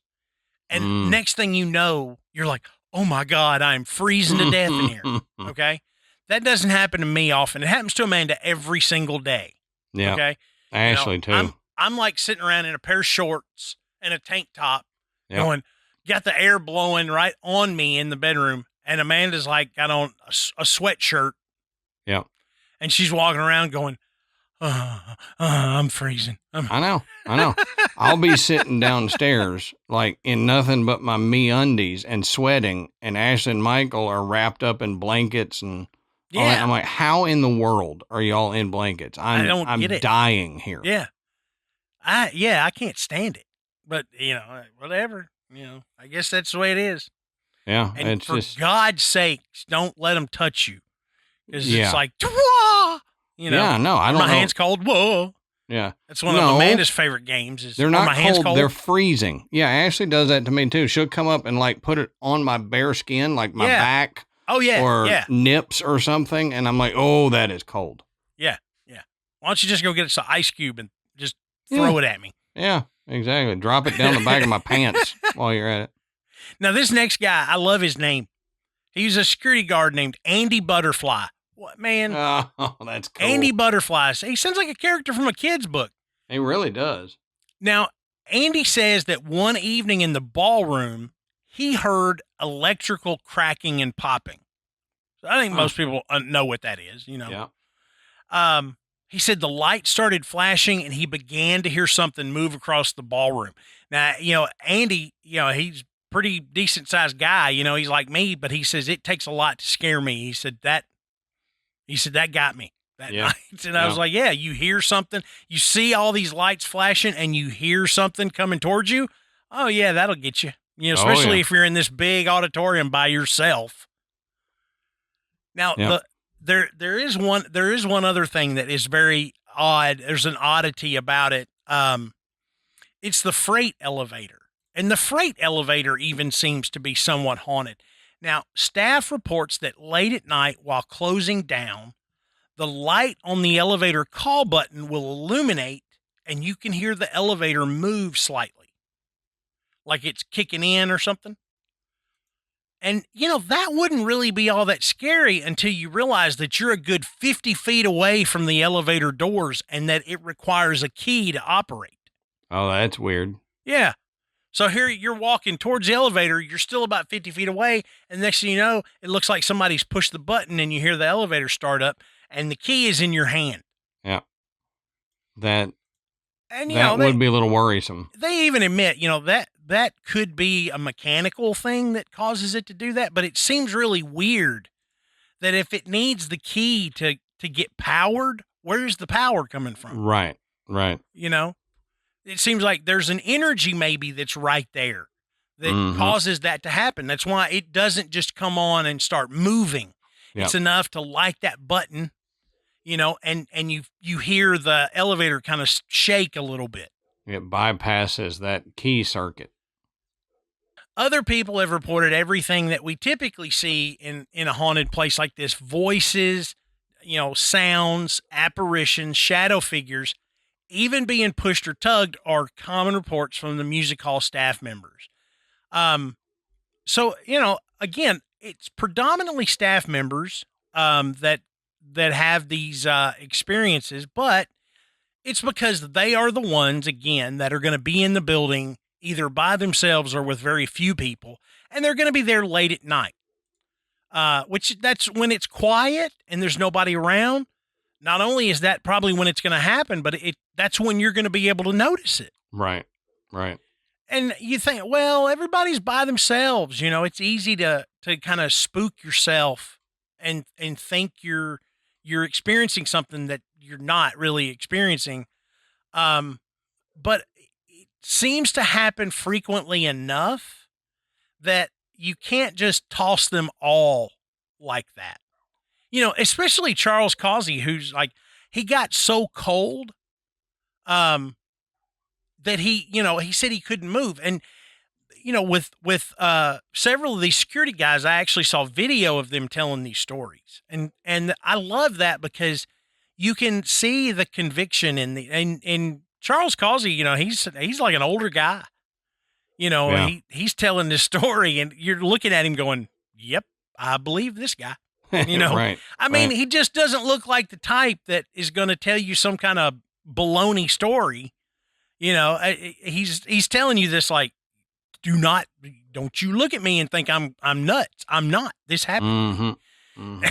And next thing you know, you're like, oh my God, I'm freezing to death in here. Okay. That doesn't happen to me often. It happens to Amanda every single day. Yeah. Okay. Ashley too. I'm like sitting around in a pair of shorts and a tank top going, got the air blowing right on me in the bedroom. And Amanda's like got on a sweatshirt. Yeah. And she's walking around going, I'm freezing. I know. I'll be sitting downstairs like in nothing but my MeUndies and sweating, and Ashley and Michael are wrapped up in blankets and all that. I'm like, how in the world are y'all in blankets? I'm get it. Dying here. Yeah. I can't stand it. But, whatever. I guess that's the way it is. Yeah. And it's for just God's sakes, don't let them touch you. Because it's like, yeah, no, I don't know. My hand's cold. Whoa. Yeah. That's one of Amanda's favorite games. Is they're not my hands cold. They're freezing. Yeah, Ashley does that to me too. She'll come up and like put it on my bare skin, like my back. Oh, yeah. Or nips or something. And I'm like, oh, that is cold. Yeah. Yeah. Why don't you just go get us an ice cube and just throw it at me? Yeah, exactly. Drop it down the back of my pants while you're at it. Now, this next guy, I love his name. He's a security guard named Andy Butterfly. What, man? Oh, that's cool. Andy Butterfly. He sounds like a character from a kid's book. He really does. Now, Andy says that one evening in the ballroom, he heard electrical cracking and popping. So I think most people know what that is, Yeah. He said the light started flashing and he began to hear something move across the ballroom. Now, Andy, he's pretty decent sized guy, he's like me, but he says it takes a lot to scare me. He said that got me that night. And I was like, yeah, you hear something, you see all these lights flashing and you hear something coming towards you. Oh yeah, that'll get you, especially if you're in this big auditorium by yourself. Now, there is one other thing that is very odd. There's an oddity about it. It's the freight elevator. And the freight elevator even seems to be somewhat haunted. Now, staff reports that late at night while closing down, the light on the elevator call button will illuminate and you can hear the elevator move slightly, like it's kicking in or something. And, that wouldn't really be all that scary until you realize that you're a good 50 feet away from the elevator doors and that it requires a key to operate. Oh, that's weird. Yeah. So here you're walking towards the elevator. You're still about 50 feet away. And next thing you know, it looks like somebody's pushed the button and you hear the elevator start up and the key is in your hand. Yeah. That would be a little worrisome. They even admit, that could be a mechanical thing that causes it to do that. But it seems really weird that if it needs the key to get powered, where's the power coming from? Right. It seems like there's an energy maybe that's right there that causes that to happen. That's why it doesn't just come on and start moving. Yep. It's enough to like that button, and you hear the elevator kind of shake a little bit. It bypasses that key circuit. Other people have reported everything that we typically see in a haunted place like this: voices, sounds, apparitions, shadow figures. Even being pushed or tugged are common reports from the music hall staff members. So, again, it's predominantly staff members that have these experiences, but It's because they are the ones, again, that are going to be in the building either by themselves or with very few people, and they're going to be there late at night. Which that's when it's quiet and there's nobody around. Not only is that probably when it's going to happen, but that's when you're going to be able to notice it. Right. And you think, well, everybody's by themselves. It's easy to kind of spook yourself and think you're experiencing something that you're not really experiencing. But it seems to happen frequently enough that you can't just toss them all like that. Especially Charles Causey, who's like, he got so cold, that he said he couldn't move. And, with several of these security guys, I actually saw video of them telling these stories. And I love that because you can see the conviction in Charles Causey, he's like an older guy, he's telling this story and you're looking at him going, yep, I believe this guy. Right. I mean, he just doesn't look like the type that is going to tell you some kind of baloney story. He's telling you this like, don't you look at me and think I'm nuts. I'm not. This happened. And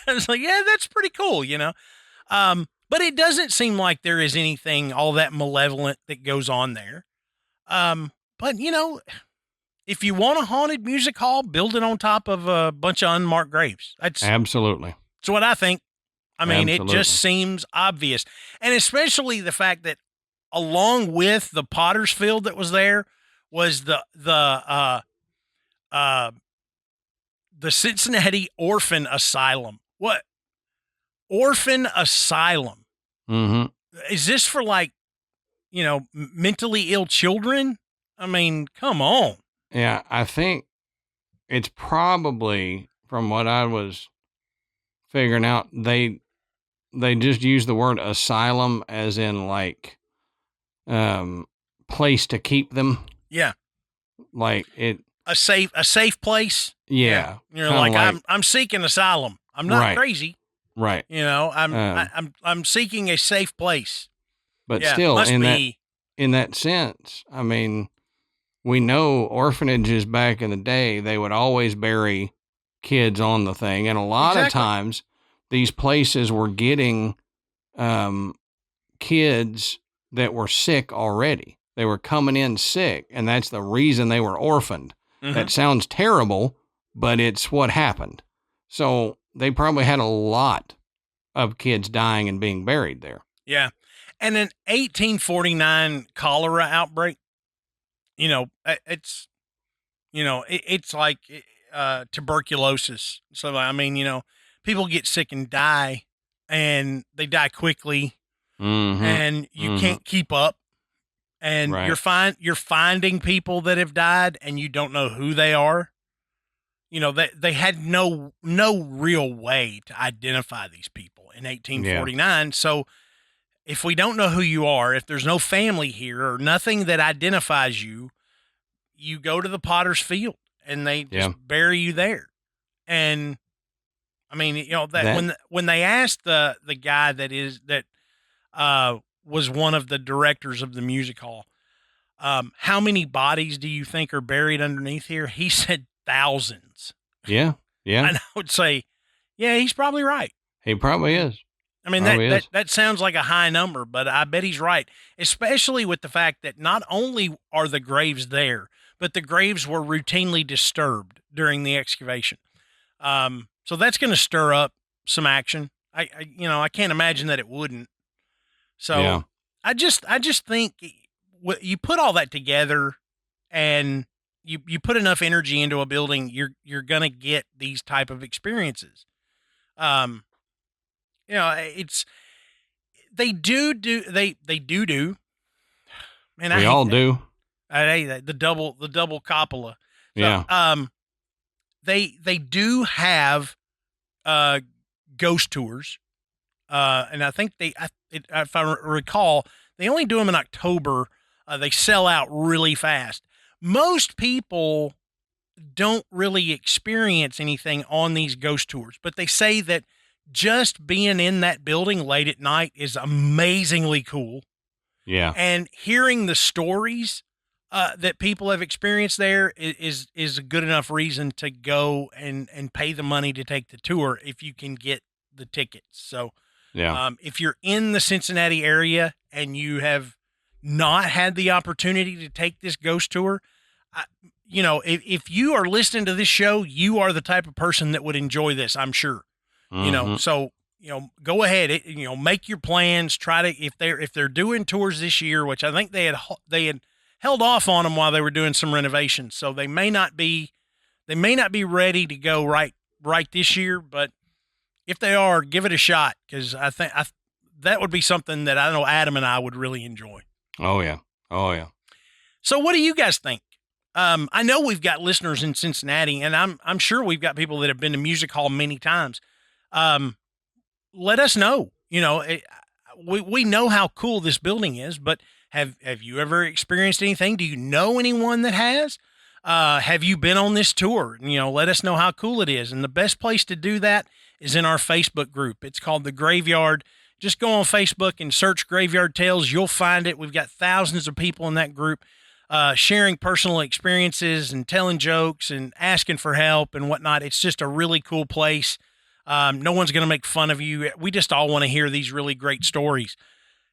I was like, yeah, that's pretty cool, but it doesn't seem like there is anything all that malevolent that goes on there. But if you want a haunted music hall, build it on top of a bunch of unmarked graves. Absolutely. That's what I think. I mean, Absolutely. It just seems obvious. And especially the fact that along with the Potter's Field that was there was the Cincinnati Orphan Asylum. What? Orphan Asylum. Mm-hmm. Is this for mentally ill children? I mean, come on. Yeah, I think it's probably, from what I was figuring out, they just use the word asylum as in place to keep them. Yeah. Like it. A safe place. Yeah. You're like I'm seeking asylum. I'm not crazy. Right. I'm seeking a safe place. But still, in that sense, I mean, we know orphanages back in the day, they would always bury kids on the thing. And a lot of times these places were getting kids that were sick already. They were coming in sick, and that's the reason they were orphaned. Mm-hmm. That sounds terrible, but it's what happened. So they probably had a lot of kids dying and being buried there. Yeah. And an 1849 cholera outbreak, it's like tuberculosis. So, I mean, people get sick and die, and they die quickly, and you can't keep up. And you're finding people that have died, and you don't know who they are. They had no real way to identify these people in 1849. Yeah. So if we don't know who you are, if there's no family here or nothing that identifies you, you go to the Potter's Field and they just bury you there. And I mean, when they asked the guy that was one of the directors of the music hall, how many bodies do you think are buried underneath here? He said thousands. Yeah. Yeah. And I would say, yeah, he's probably right. He probably is. I mean, that sounds like a high number, but I bet he's right, especially with the fact that not only are the graves there, but the graves were routinely disturbed during the excavation. So that's going to stir up some action. I can't imagine that it wouldn't. So I just think you put all that together and you put enough energy into a building, you're going to get these type of experiences. They do. Man, we all do. I hate that. The double Coppola. So, yeah. They do have ghost tours, and I think if I recall, they only do them in October. They sell out really fast. Most people don't really experience anything on these ghost tours, but they say that just being in that building late at night is amazingly cool. Yeah. And hearing the stories that people have experienced there is a good enough reason to go and pay the money to take the tour if you can get the tickets. So yeah. If you're in the Cincinnati area and you have not had the opportunity to take this ghost tour, if you are listening to this show, you are the type of person that would enjoy this, I'm sure. So go ahead, make your plans. Try to, if they're doing tours this year, which I think they had held off on them while they were doing some renovations, so they may not be ready to go right this year. But if they are, give it a shot, because I think that would be something that I know Adam and I would really enjoy. Oh yeah. So what do you guys think? I know we've got listeners in Cincinnati, and I'm sure we've got people that have been to Music Hall many times. Let us know. We know how cool this building is, but have you ever experienced anything? Do you know anyone that has? Have you been on this tour? Let us know how cool it is. And the best place to do that is in our Facebook group. It's called The Graveyard. Just go on Facebook and search Graveyard Tales. You'll find it. We've got thousands of people in that group sharing personal experiences and telling jokes and asking for help and whatnot. It's just a really cool place. No one's going to make fun of you. We just all want to hear these really great stories.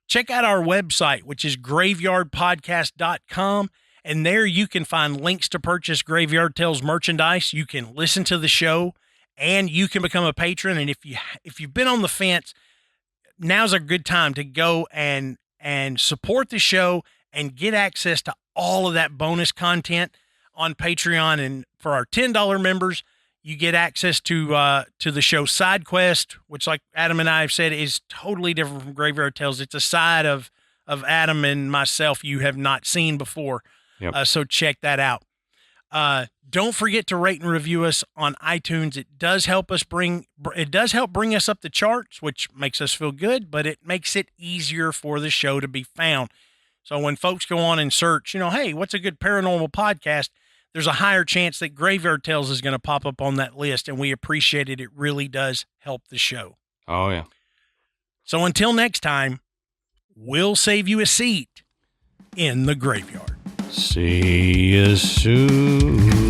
Check out our website, which is graveyardpodcast.com. And there you can find links to purchase Graveyard Tales merchandise. You can listen to the show, and you can become a patron. And if you've been on the fence, now's a good time to go and support the show and get access to all of that bonus content on Patreon. And for our $10 members, you get access to the show Side Quest, which, like Adam and I have said, is totally different from Graveyard Tales. It's a side of Adam and myself you have not seen before. Yep. So check that out. Don't forget to rate and review us on iTunes. It does help bring us up the charts, which makes us feel good, but it makes it easier for the show to be found. So when folks go on and search, hey, what's a good paranormal podcast? There's a higher chance that Graveyard Tales is going to pop up on that list, and we appreciate it. It really does help the show. Oh, yeah. So until next time, we'll save you a seat in the graveyard. See you soon.